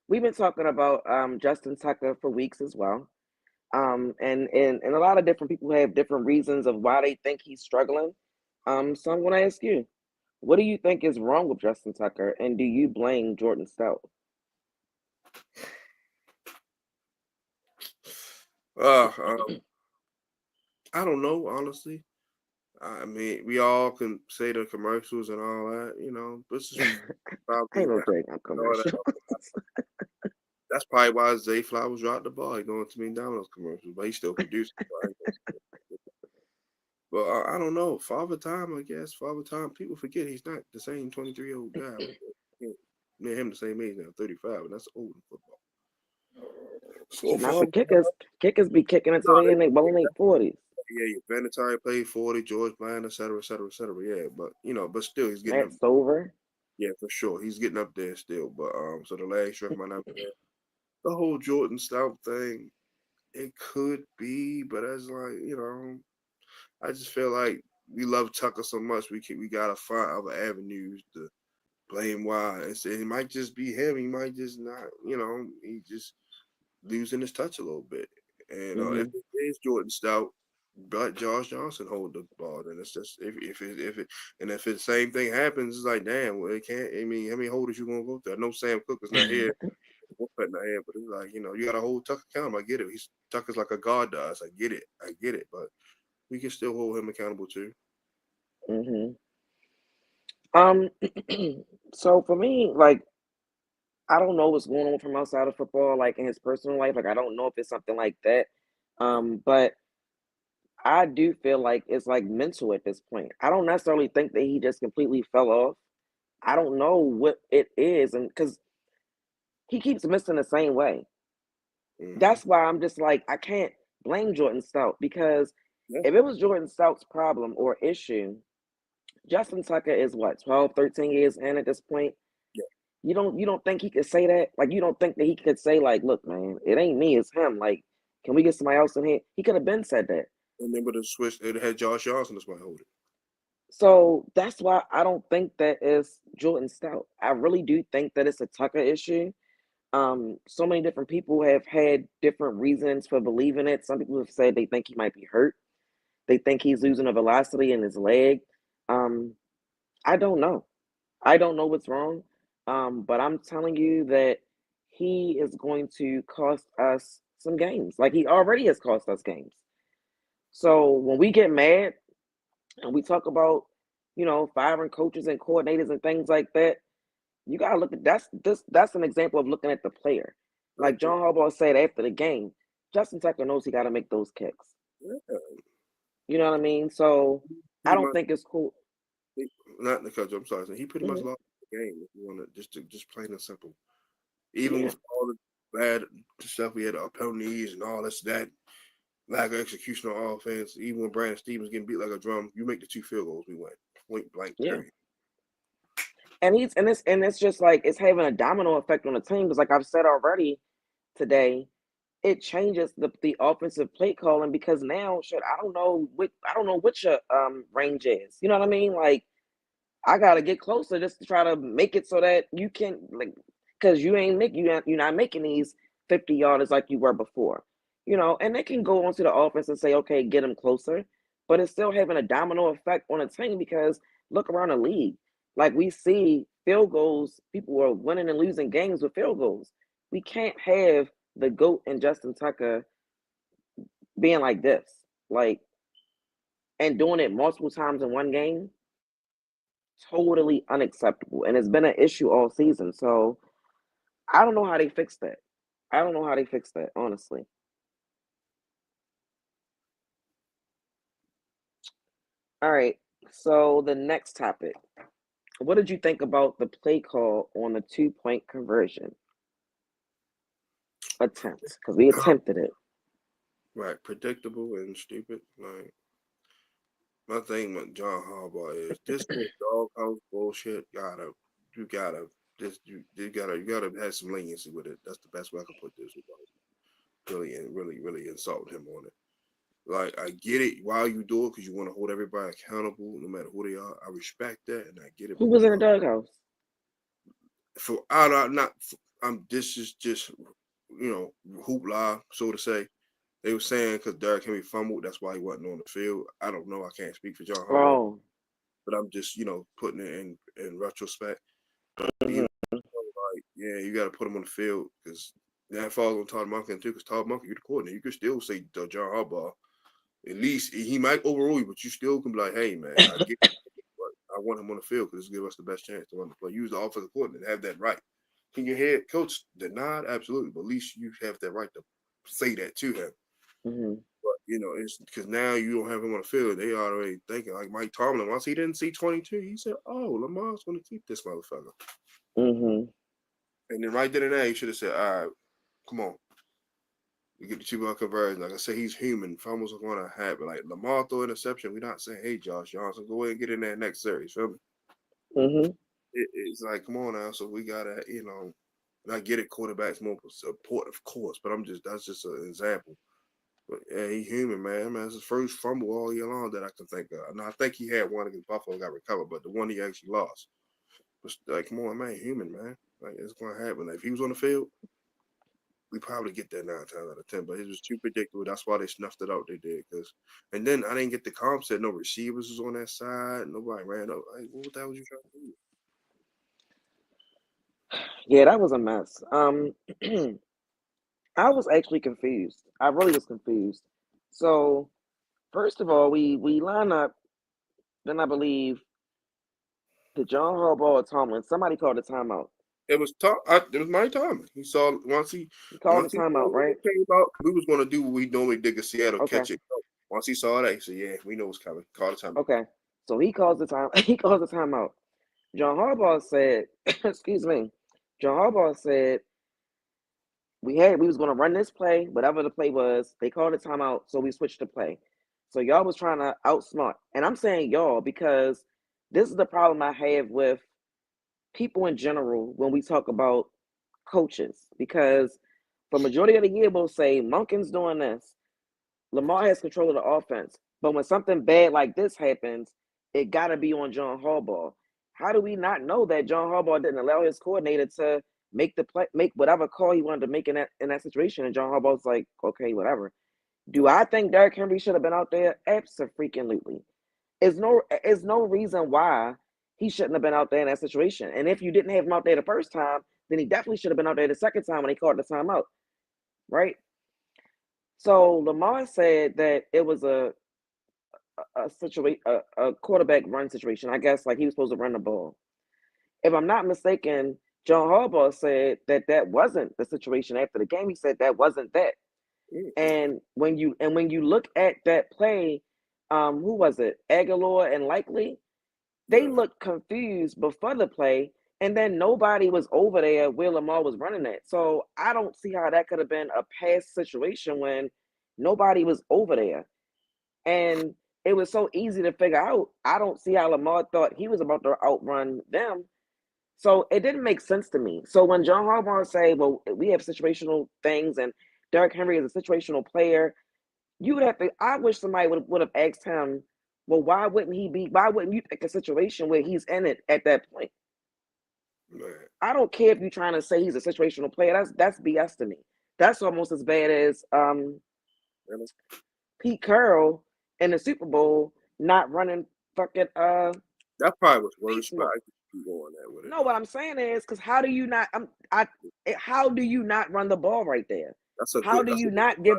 we've been talking about Justin Tucker for weeks as well. And a lot of different people have different reasons of why they think he's struggling. So I'm gonna ask you, what do you think is wrong with Justin Tucker, and do you blame Jordan Stout? uh, I don't know, honestly. I mean, we all can say the commercials and all that, but it's just probably Ain't no that. dang on All that. commercial. That's probably why Zay Flowers dropped the ball. He going to McDonald's commercials, but he's still producing. But I don't know. Father Time, I guess. Father Time, people forget he's not the same 23-year-old guy. Me and him the same age now, 35, and that's old in football. So Not the Father kickers. Kickers be kicking no, until they they, in their bowling they, their 40s. yeah, Vanatari played 40, George Bland, et cetera, et cetera, et cetera. Yeah, but but still he's getting up. Matt Stover. Yeah, for sure. He's getting up there still. But so the leg strength might not be there. The whole Jordan Stout thing, it could be, but as like, I just feel like we love Tucker so much we gotta find other avenues to blame why. And say it might just be him. He might just not, he just losing his touch a little bit. And if Hmm. it is Jordan Stout, but Josh Johnson hold the ball, then it's just if the same thing happens, it's like damn, well it can't. I mean, how many holders you gonna go through? I know Sam Cook is not here, we're putting our hand, but it's like you got to hold Tucker accountable. I get it. Tucker's like a god to us. I get it, but we can still hold him accountable too. Hmm. Um, so for me, like, I don't know what's going on from outside of football, like in his personal life. Like, I don't know if it's something like that. But I do feel like it's like mental at this point. I don't necessarily think that he just completely fell off. I don't know what it is, and because he keeps missing the same way. Mm-hmm. That's why I'm just like, I can't blame Jordan Stout because Yeah, if it was Jordan Stout's problem or issue, Justin Tucker is what, 12, 13 years in at this point. yeah. You don't think he could say that? Like, you don't think that he could say, like, look, man, it ain't me, it's him. Like, can we get somebody else in here? He could have been said that. Remember the switch? It had Josh Johnson as my holder. So that's why I don't think that is Jordan Stout. I really do think that it's a Tucker issue. So many different people have had different reasons for believing it. Some people have said they think he might be hurt. They think he's losing a velocity in his leg. Um, I don't know. I don't know what's wrong. But I'm telling you that he is going to cost us some games. Like he already has cost us games. So when we get mad and we talk about, firing coaches and coordinators and things like that, you gotta look at that's an example of looking at the player. I Like agree. John Harbaugh said after the game, Justin Tucker knows he gotta make those kicks. Yeah, You know what I mean? So I pretty don't much. think it's cool. Not because I'm sorry. He pretty much Mhm. lost the game. If you want just plain and simple. Even Yeah, with all the bad stuff we had, our penalties and all this that lack of execution on offense. Even when Brandon Stevens getting beat like a drum, you make the 2 field goals, we win. Point blank. yeah. Period. And it's just like it's having a domino effect on the team because like I've said already today, it changes the offensive play calling because now shit, I don't know what your range is. You know what I mean? Like I gotta get closer just to try to make it so that you can like because you're not making these 50 yarders like you were before. And they can go onto the offense and say, okay, get them closer, but it's still having a domino effect on a team because look around the league. Like we see field goals, people are winning and losing games with field goals. We can't have the GOAT and Justin Tucker being like this. Like and doing it multiple times in one game totally unacceptable. And it's been an issue all season. So I don't know how they fix that. I don't know how they fix that, honestly. All right. So the next topic. What did you think about the play call on the 2-point conversion attempt? Because we attempted it. Right. Predictable and stupid. Like my thing with John Harbaugh is this whole dog house bullshit. You gotta, you gotta have some leniency with it. That's the best way I can put this. really insulting him on it. Like, I get it while you do it because you want to hold everybody accountable, no matter who they are. I respect that and I get it. Who But was in the doghouse? for I'm not. This is just hoopla, so to say. They were saying because Derrick Henry fumbled, that's why he wasn't on the field. I don't know. I can't speak for John Harbaugh, Oh. but I'm just putting it in retrospect. Mm-hmm. Like, yeah, you got to put him on the field because that falls on Todd Monken too. Because Todd Monken, you're the coordinator. You could still say John Harbaugh. At least he might overrule you, but you still can be like, hey man, I get it, but I want him on the field because it's give us the best chance to run the play. Use the offensive coordinator, have that right. Can your head coach deny? Absolutely, but at least you have that right to say that to him. Mm-hmm. But it's because now you don't have him on the field. They already thinking like Mike Tomlin. Once he didn't see 22, he said, "Oh, Lamar's going to keep this motherfucker." Mm-hmm. And then right then and there, he should have said, "All right, come on, we get the 2-point conversion." Like I said, he's human. Fumbles are going to happen. Like Lamar throw interception, we're not saying, "Hey, Josh Johnson, go ahead and get in there next series." Feel me? Mm-hmm. It's like, come on now. So we gotta, I get it. Quarterback's more support, of course, but that's just an example. But yeah, he human, man. That's his first fumble all year long that I can think of. And I think he had one against Buffalo, got recovered, but the one he actually lost was like, come on, man, human, man. Like, it's gonna happen. Like, if he was on the field, we probably get that 9 times out of 10. But it was too predictable. That's why they snuffed it out. They did, and then I didn't get the comp. Said no receivers was on that side. Nobody ran up. Like, what the hell was you trying to do? Yeah, that was a mess. I was actually confused. I really was confused. So first of all, we line up. Then I believe the John Harbaugh or Tomlin. Somebody called a timeout. It was it was my time. He saw He called a once he saw timeout, what right? it came out. We was gonna do what we normally did in Seattle, Okay. catch it. Once he saw that, he said, "Yeah, we know what's coming." Call the time. Okay. So he calls the time. He calls the timeout. John Harbaugh said, "Excuse me." John Harbaugh said we was going to run this play, whatever the play was. They called a timeout, so we switched the play. So y'all was trying to outsmart, and I'm saying y'all because this is the problem I have with people in general when we talk about coaches. Because for majority of the year, we'll say Monken's doing this, Lamar has control of the offense, but when something bad like this happens, it got to be on John Harbaugh. How do we not know that John Harbaugh didn't allow his coordinator to make the play, make whatever call he wanted to make in that situation? And John Harbaugh's like, okay, whatever. Do I think Derrick Henry should have been out there? Absolutely. There's no reason why he shouldn't have been out there in that situation. And if you didn't have him out there the first time, then he definitely should have been out there the second time when they called the timeout, right? So Lamar said that it was a situation, a quarterback run situation. I guess like he was supposed to run the ball. If I'm not mistaken, John Harbaugh said that that wasn't the situation after the game. He said that wasn't that. And when you look at that play, who was it? Aguilar and Likely. They looked confused before the play, and then nobody was over there where Lamar was running at. So I don't see how that could have been a past situation when nobody was over there. And it was so easy to figure out. I don't see how Lamar thought he was about to outrun them. So it didn't make sense to me. So when John Harbaugh say, "Well, we have situational things," and Derrick Henry is a situational player, you would have to. I wish somebody would have asked him, "Well, why wouldn't he be? Why wouldn't you pick a situation where he's in it at that point?" Man. I don't care if you're trying to say he's a situational player. That's BS to me. That's almost as bad as Pete Carroll in the Super Bowl not running fucking That probably was worse, but smoke. I can keep going there with it. No, what I'm saying is because how do you not? How do you not run the ball right there? How do you not give?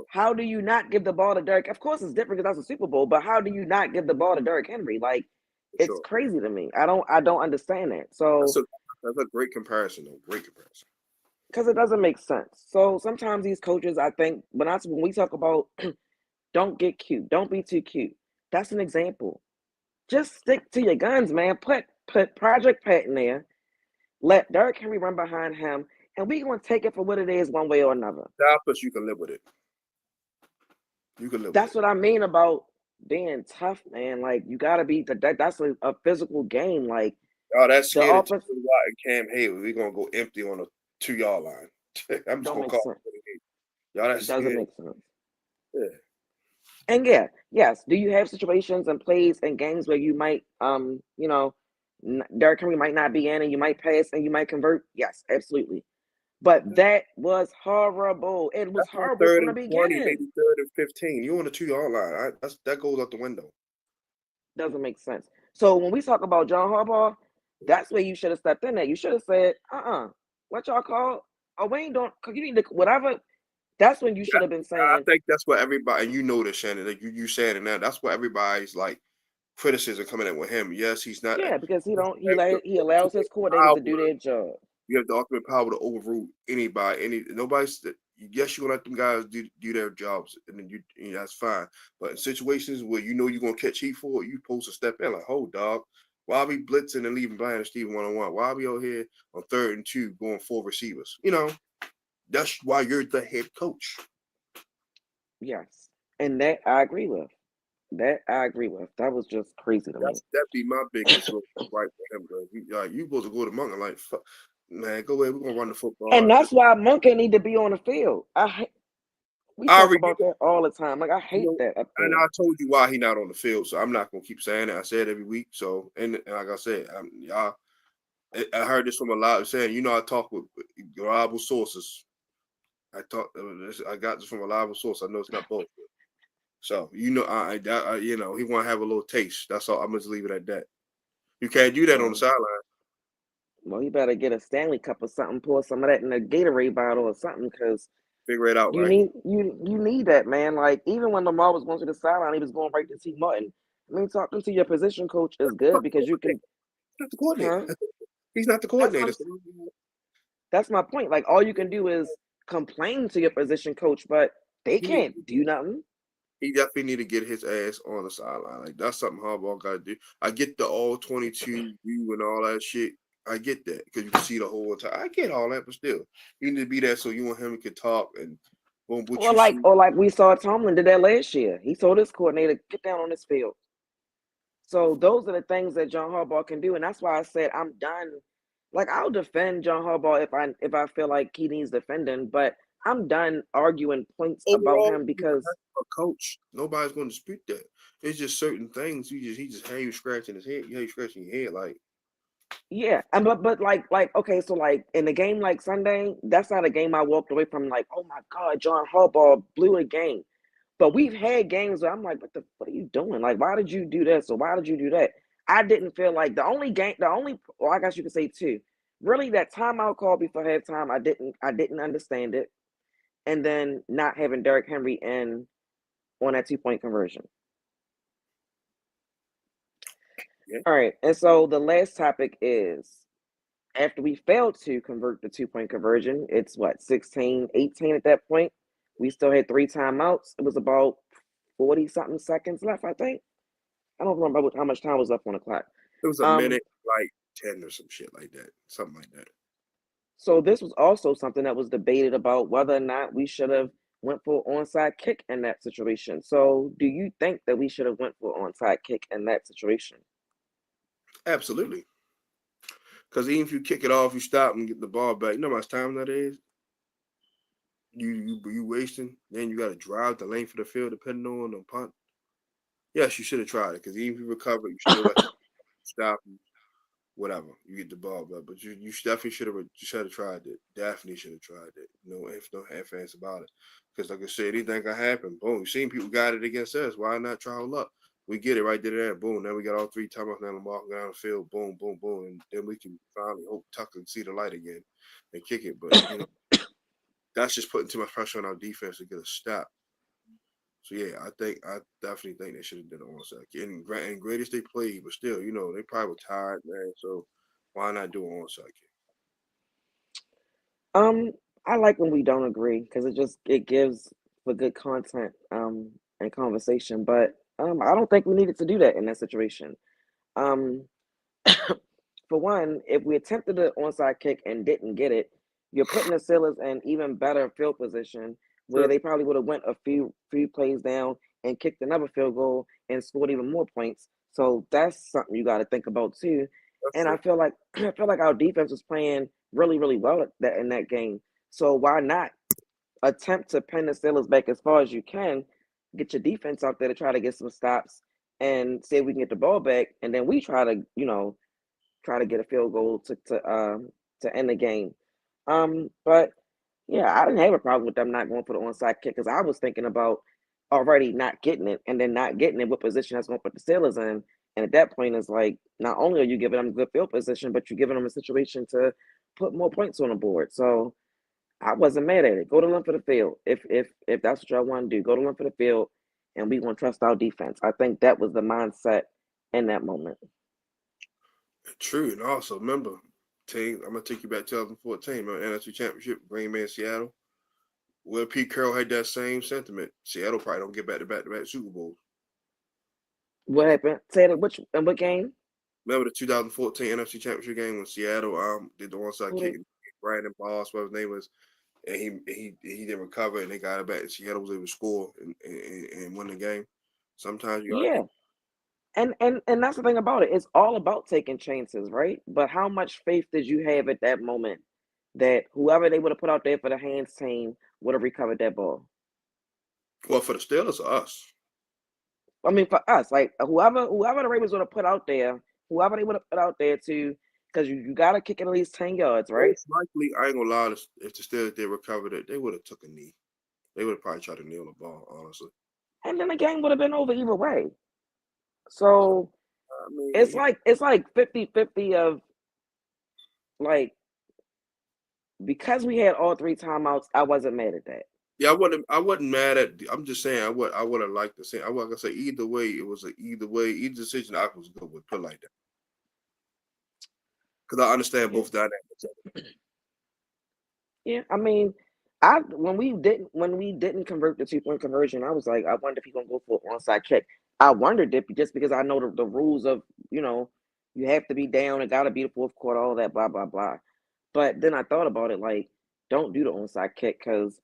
How do you not give the ball to Derrick? Of course, it's different because that's a Super Bowl, but how do you not give the ball to Derrick Henry? Like, it's crazy to me. I don't understand that. So that's a great comparison, though. Great comparison. Because it doesn't make sense. So sometimes these coaches, I think, when we talk about don't get cute, don't be too cute. That's an example. Just stick to your guns, man. Put Project Pat in there. Let Derrick Henry run behind him, and we're going to take it for what it is, one way or another. Plus, you can live with it. You can live. That's what I mean about being tough, man. Like you got to be that's a physical game. Like that's scary. Offense, Cam Hayward, we're gonna go empty on a 2-yard line. I'm just gonna call it. Y'all that Doesn't scared. make sense. Yeah. And yeah, yes. Do you have situations and plays and games where you might, Derrick Henry might not be in and you might pass and you might convert? Yes, absolutely. But that was horrible. It was That's on horrible third from the and 20, beginning. maybe third and 15. You on the 2 yard line. That goes out the window. Doesn't make sense. So when we talk about John Harbaugh, that's where you should have stepped in there. You should have said, what y'all call? Oh, we ain't doing, cause you need to, whatever. That's when you should have been I saying, think that's what everybody, and you know this, Shannon. Like you said it now. That's what everybody's like criticism coming in with him. Yes, he's not. yeah, because You have the he allows his ultimate coordinators to do power. their job. You have the ultimate power to overrule anybody. Nobody's. Yes, you gonna let them guys do their jobs, and then that's fine. But in situations where you know you're gonna catch heat for it, you supposed to step in. Like, hold dog, why are we blitzing and leaving Brian and Steven 1-on-1? Why are we out here on 3rd and 2 going 4 receivers? That's why you're the head coach. Yes. And that I agree with. That I agree with. That was just crazy to me. That'd be my biggest right for him. You supposed to go to Mountain like, fuck, man, go ahead. We're gonna run the football. And that's why Monkey need to be on the field. We I talk already, about that all the time. Like I hate that up and there. I told you why he not on the field, so I'm not gonna keep saying it. I say it every week. So, and like I said, I heard this from a lot of saying, I talk with reliable sources. I got this from a reliable source. I know it's not bullshit. So, he want to have a little taste. That's all. I'm just leave it at that. You can't do that on the Well, sideline. well, you better get a Stanley Cup or something. Pour some of that in a Gatorade bottle or something, because Figure it out, you right? need that, man. Like even when Lamar was going to the sideline, he was going right to T Martin. I mean, talking to your position coach is good because you can, He's not the coordinator. huh? He's not the That's what coordinator. I'm. That's my point. Like all you can do is complain to your position coach, but they He need, can't do nothing. he definitely need to get his ass on the sideline. Like that's something Harbaugh got to do. I get the all 22 view and all that shit. I get that because you can see the whole time. I get all that, but still, you need to be there so you and him can talk and boom, what Or you like see. or like we saw Tomlin did that last year. He told his coordinator, get down on this field. So those are the things that John Harbaugh can do, and that's why I said I'm done. Like I'll defend John Harbaugh if I feel like he needs defending, but I'm done arguing points about Overall, him he's because a coach. Nobody's going to dispute that. It's just certain things. He just had you scratching his head. You scratching your head like. yeah, and but like okay, so like in a game like Sunday, that's not a game I walked away from like, oh my God, John Harbaugh blew a game. But we've had games where I'm like, what are you doing? Like, why did you do this or why did you do that? I didn't feel like well, I guess you could say two. Really, that timeout call before halftime, I didn't understand it. And then not having Derrick Henry in on that 2 point conversion. Yeah. All right. And so the last topic is after we failed to convert the 2 point conversion, it's what, 16-18 at that point. We still had 3 timeouts. It was about 40 something seconds left, I think. I don't remember how much time was left on the clock. It was a Um, minute, like 10 or some shit like that. Something like that. so this was also something that was debated about whether or not we should have went for onside kick in that situation. So do you think that we should have went for onside kick in that situation? Absolutely. Because even if you kick it off, you stop and get the ball back. You know how much time that is? You wasting. Then you got to drive the length of the field depending on the punt. Yes, you should have tried it because even if you recover, you still let you stop and whatever. You get the ball back. But you definitely should have tried it. Definitely should have tried it. No ifs, no half ands about it. Because like I said, anything can happen. Boom. You seen people got it against us. Why not try our luck? We get it right there. Boom. Now we got all 3 timeouts. Now Lamar can go down the field. Boom, boom, boom. And then we can finally hope Tucker can see the light again and kick it. But, that's just putting too much pressure on our defense to get a stop. So yeah, I definitely think they should have done it onside kick. And greatest they played, but still, they probably were tired, man. So why not do an onside kick? Um, I like when we don't agree because it gives for good content and conversation. But I don't think we needed to do that in that situation. Um, for one, if we attempted the onside kick and didn't get it, you're putting the Steelers in even better field position where Sure, they probably would have went a few plays down and kicked another field goal and scored even more points. So that's something you got to think about too. that's And I true. feel like our defense was playing really, really well in that game. So why not? attempt to pin the Steelers back as far as you can, get your defense out there to try to get some stops and see if we can get the ball back, and then we try to, try to get a field goal to end the game. But yeah, I didn't have a problem with them not going for the onside kick because I was thinking about already not getting it and then not getting it, what position that's going to put the Steelers in. And at that point, it's like not only are you giving them good field position, but you're giving them a situation to put more points on the board. So I wasn't mad at it. Go to length of the field. If that's what y'all want to do, go to length of the field, and we gonna trust our defense. I think that was the mindset in that moment. True, and also remember, team. I'm gonna take you back to 2014, man. NFC Championship, Green Bay, and Seattle. Where Pete Carroll had that same sentiment. Seattle probably don't get back to back Super Bowls. What happened? Say that which in what game? Remember the 2014 NFC Championship game when Seattle did the onside Who kick they? and Brandon Boss, whatever his name was, and he didn't recover and they got it back and Seattle was able to score and win the game. Sometimes you gotta Yeah. And that's the thing about it. It's all about taking chances, right? But how much faith did you have at that moment that whoever they would have put out there for the hands team would have recovered that ball? well for the Steelers or us. I mean, for us, like whoever the Ravens would have put out there, whoever they would have put out there to, because you got to kick it at least 10 yards, right? Most likely, I ain't gonna lie, if the Steelers did recover it, they would have took a knee. They would have probably tried to kneel the ball, honestly. And then the game would have been over either way. So I it's mean, like it's like 50-50 of like because we had all three timeouts, I wasn't mad at that. yeah, I wasn't mad at. I'm just saying, I would have liked to say. I was gonna say either way, it was either way, either decision I was good with. Put it like that, because I understand Yeah. both dynamics. Yeah, I mean, I when we didn't convert the 2 point conversion, I was like, I wonder if he's gonna go for an onside kick. I wondered it just because I know the rules of you know you have to be down, it got to be the fourth quarter, all that blah blah blah. But then I thought about it, like, don't do the onside kick because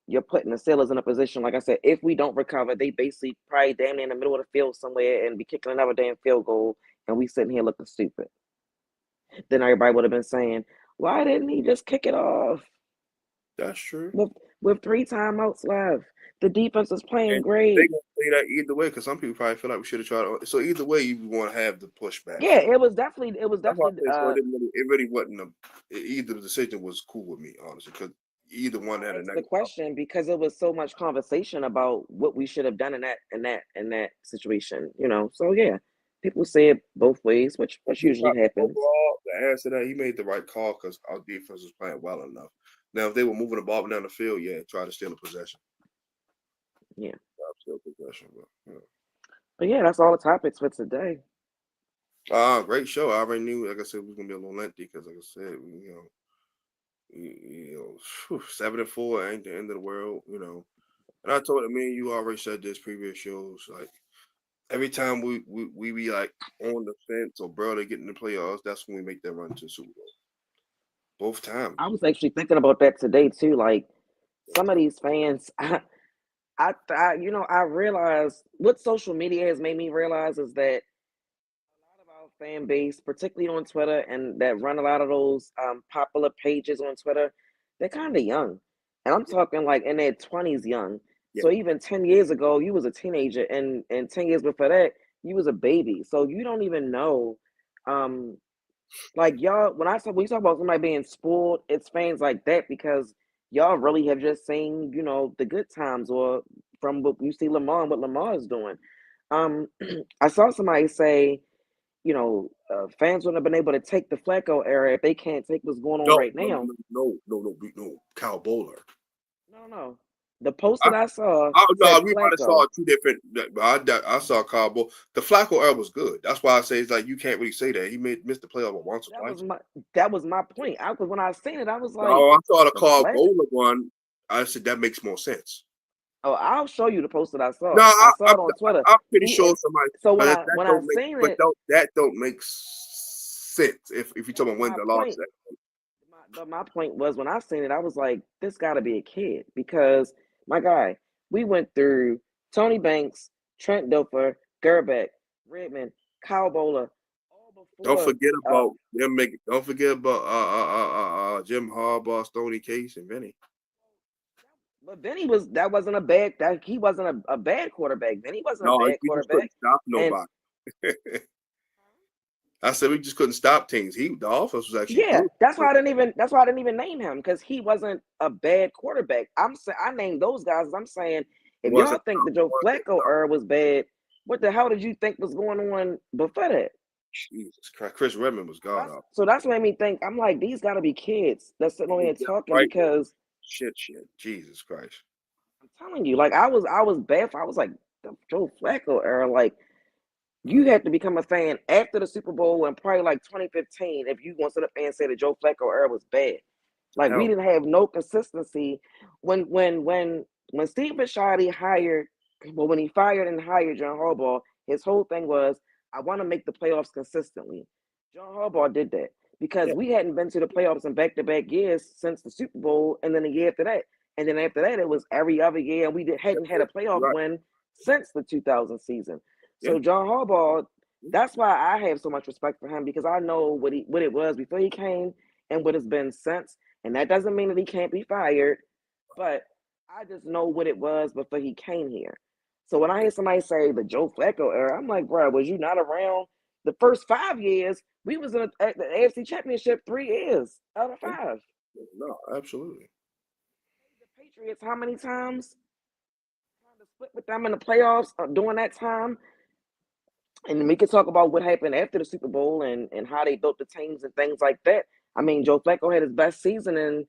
you're putting the Steelers in a position, like I said, if we don't recover, they basically probably damn near in the middle of the field somewhere and be kicking another damn field goal, and we sitting here looking stupid. Then everybody would have been saying, why didn't he just kick it off? That's true. with with three timeouts left. The defense is playing And they great. gonna say that either way, because some people probably feel like we should have tried. So either way, you want to have the pushback. Yeah, it was That's why I definitely said so. It really wasn't either decision was cool with me, honestly, because either one had I a asked the negative. question because it was so much conversation about what we should have done in that situation, So yeah, people say it both ways, which usually happens. Overall, the answer that he made the right call because our defense was playing well enough. Now, if they were moving the ball down the field, yeah, try to steal a possession. Yeah. Steal possession, but But yeah, that's all the topics for today. great show. I already knew, like I said, it was gonna be a little lengthy because, like I said, 7-4 ain't the end of the world, And I told him, me and you already said this previous shows, like every time we be like on the fence or barely getting the playoffs, that's when we make that run to the Super Bowl. Both times. I was actually thinking about that today too. Like some of these fans, I realized what social media has made me realize is that a lot of our fan base, particularly on Twitter, and that run a lot of those popular pages on Twitter, they're kind of young, and I'm talking like in their 20s, young. Yeah. So even 10 years ago, you was a teenager, and 10 years before that, you was a baby. So you don't even know, um, like y'all. When you talk about somebody being spoiled, it's fans like that because y'all really have just seen, the good times or from what you see Lamar and what Lamar is doing. Um, I saw somebody say fans wouldn't have been able to take the Flacco era if they can't take what's going on No, right no, now. no, no, no, no. Kyle Bowler. No, no. The post that I saw Oh no, said we might have saw Flacco. two different. I saw Cabo. The Flacco era was good. That's why I say it's like you can't really say that he missed the playoff once or That was twice. my that was my point. Because when I seen it, I was like, Oh, I saw the the Carl Flack. Bowler one. I said that makes more sense. Oh, I'll show you the post that I No, saw. I saw it on Twitter. I'm pretty He sure is somebody, so when but I that when I don't make, seen it, that don't make sense if you that talking was about wins my or point. losses. But my point was when I seen it, I was like, this got to be a kid because my guy, we went through Tony Banks, Trent Dilfer, Gerbeck, Redmond, Kyle Bowler, all Don't before. forget about them. Don't forget about Jim Harbaugh, Stoney Case, and Vinny. But then he wasn't a bad quarterback. Then he wasn't a No, bad we just couldn't quarterback. stop And nobody. I said we just couldn't stop teams. The offense was actually yeah, good. that's why I didn't even name him, because he wasn't a bad quarterback. I named those guys. I'm saying, It if wasn't. y'all think the Joe Flacco era was bad, what the hell did you think was going on before that? Jesus Christ, Chris Redmond was god off. So that's what made me think. I'm like, these got to be kids that's sitting on here talking, Right. because Shit. Jesus Christ. I'm telling you, like I was baffled. I was like, the Joe Flacco era, like, you had to become a fan after the Super Bowl and probably like 2015 if you want to sit up and say the Joe Flacco era was bad. Like, we Hell, didn't have no consistency when Steve Bisciotti when he fired and hired John Harbaugh, his whole thing was, I want to make the playoffs consistently. John Harbaugh did that because yeah, we hadn't been to the playoffs in back-to-back years since the Super Bowl, and then the year after that, and then after that it was every other year, and hadn't had a playoff right. win since the 2000 season. Yeah, So John Harbaugh, that's why I have so much respect for him, because I know what it was before he came and what it's been since. And that doesn't mean that he can't be fired, but I just know what it was before he came here. So when I hear somebody say the Joe Flacco era, I'm like, bro, was you not around the first 5 years? We was at the AFC Championship 3 years out of yeah. 5. No, absolutely. The Patriots, how many times? Trying to split with them in the playoffs during that time. And we could talk about what happened after the Super Bowl and how they built the teams and things like that. I mean, Joe Flacco had his best season in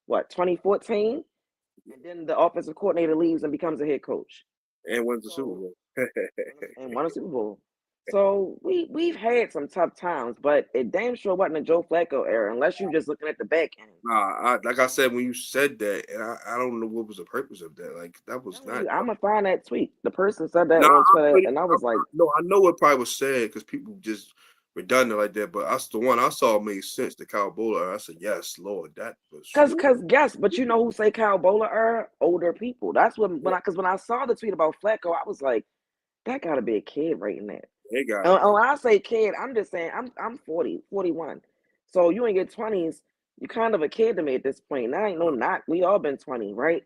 what, 2014, and then the offensive coordinator leaves and becomes a head coach. And wins the Super So Bowl. and won a Super Bowl. So we've had some tough times, but it damn sure wasn't a Joe Flacco era, unless you're just looking at the back end. Like I said, when you said that, and I don't know what was the purpose of that. Like that was not. I'm gonna find that tweet. The person said that No, on Twitter, and I was like, no, I know it probably was sad because people just redundant like that. But that's the one I saw made sense. The Kyle Bowler. I said, yes, Lord, that was. cause yes, but you know who say Kyle Bowler era? Older people. That's when I saw the tweet about Flacco, I was like, that gotta be a kid writing that. They got And when I say kid, I'm just saying I'm 40, 41. So you in your 20s, you kind of a kid to me at this point. Now ain't no knock. We all been 20, right?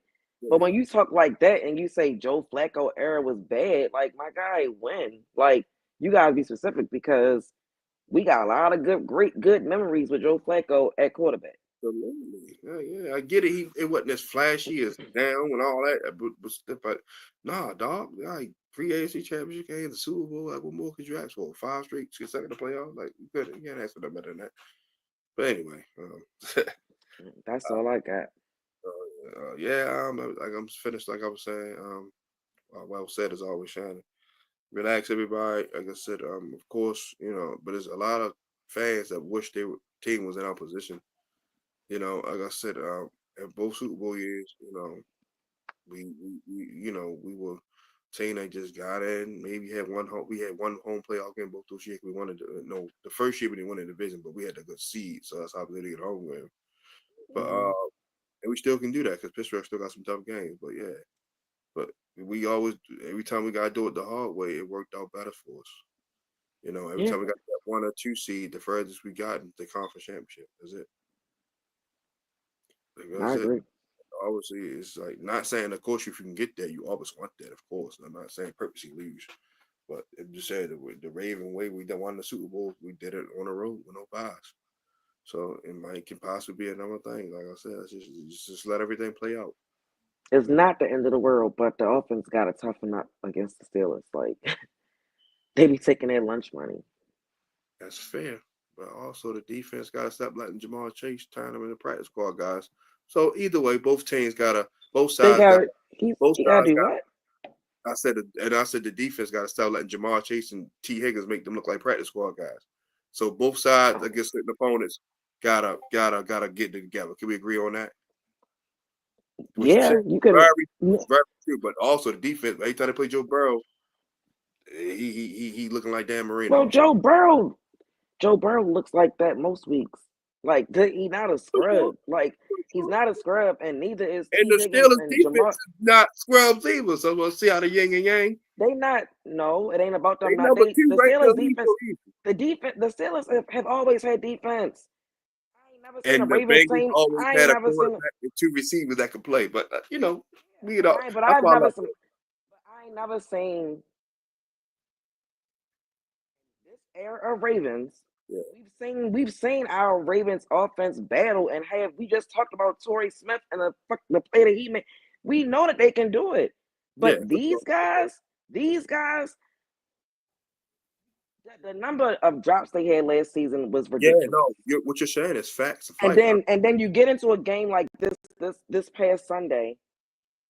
But when you talk like that and you say Joe Flacco era was bad, like, my guy, when? Like, you gotta be specific, because we got a lot of good memories with Joe Flacco at quarterback. absolutely. Yeah, I get it. It wasn't as flashy as down and all that, but nah, dog. Like 3 AFC championship games, the Super Bowl. Like, what more could you ask for? 5 straight consecutive playoffs. Like, you can't ask for no better than that. But anyway, That's all I got. yeah, like I'm finished. Like I was saying, well said as always, Shannon. Relax, everybody. Like I said, of course, but there's a lot of fans that wish their team was in our position. Like I said, at both Super Bowl years, we were team that just got in. Maybe had one home. We had one home playoff game both those years. We wanted to no the first year we didn't win the division, but we had a good seed, so that's how we did get home with. But and we still can do that because Pittsburgh still got some tough games. But yeah, but we always every time we got to do it the hard way, it worked out better for us. Every Yeah, time we got that 1 or 2 seed, the furthest we got in the conference championship. That's it. Like, I that's it. agree. Obviously, it's like not saying, of course, if you can get there, you always want that, of course. I'm not saying purposely lose, but it just said the Raven way we done won the Super Bowl, we did it on the road with no buys. So it might can possibly be another thing. Like I said, just let everything play out. It's not the end of the world, but the offense got to toughen up against the Steelers. Like, they be taking their lunch money. That's fair. But also the defense got to stop letting Jamal Chase turn them into practice squad guys. So either way, both They sides got got both he got to sides do got. what? I said the defense got to stop letting Jamal Chase and T Higgins make them look like practice squad guys. So both sides against certain opponents gotta get it together. Can we agree on that? What you Yeah, said you can. very true, but also the defense. Every time they play Joe Burrow, he looking like Dan Well, Marino. Joe Burrow looks like that most weeks. Like, he not a scrub. Like, he's not a scrub, and neither is And T. the Higgins Steelers and defense Jamar. is not scrubs either. So we'll see how the yin and yang. They not. No, it ain't about They them. Not number they. 2 The right in the Steelers league defense. for a reason. The Steelers have always had defense. I ain't never seen a And the Ravens Bengals team. always I ain't had a never seen. quarterback and two receivers that could play. But we But know I. But that's I've all I never seen. know. But I ain't never seen this era of Ravens. Yeah, We've seen our Ravens offense battle and have we just talked about Torrey Smith and the play that he made. We know that they can do it. yeah, But for sure. these guys, the number of drops they had last season was Yeah, ridiculous. no, what you're saying is facts of And life. then you get into a game like this past Sunday.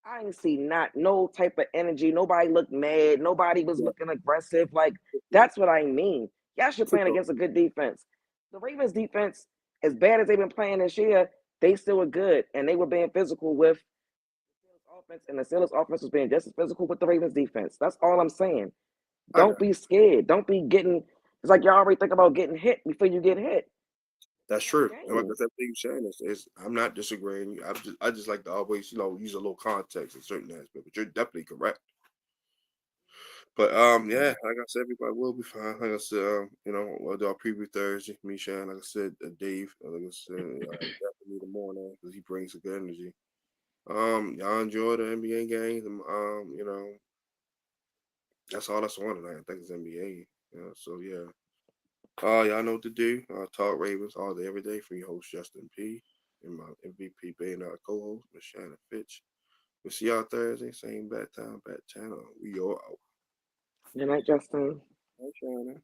I didn't see not no type of energy. Nobody looked mad. Nobody was Yeah, looking aggressive. Like that's what I mean. Y'all should for playing sure. against a good defense. The Ravens defense, as bad as they've been playing this year, they still were good. And they were being physical with the Steelers offense, and the Steelers offense was being just as physical with the Ravens defense. That's all I'm saying. I got Don't be scared. Don't be getting it's like y'all already think about getting hit before you get hit. That's One true. And like I game. said, thing you're saying is I'm not disagreeing. I just like to always use a little context in certain aspects. But you're definitely correct. But yeah, like I said, everybody will be fine. Like I said, we'll do our preview Thursday. Me, Sean, like I said, Dave, like I said, definitely the morning because he brings a good energy. Y'all enjoy the NBA games. That's all that's on tonight. I think it's NBA. So yeah. Y'all know what to do. Talk Ravens all day, every day. From your host Justin P. And my MVP being our co-host, Miss Shannon Finch. We'll see y'all Thursday, same bat time, bat channel. We all out. Good night, Justin. Hi, Shannon.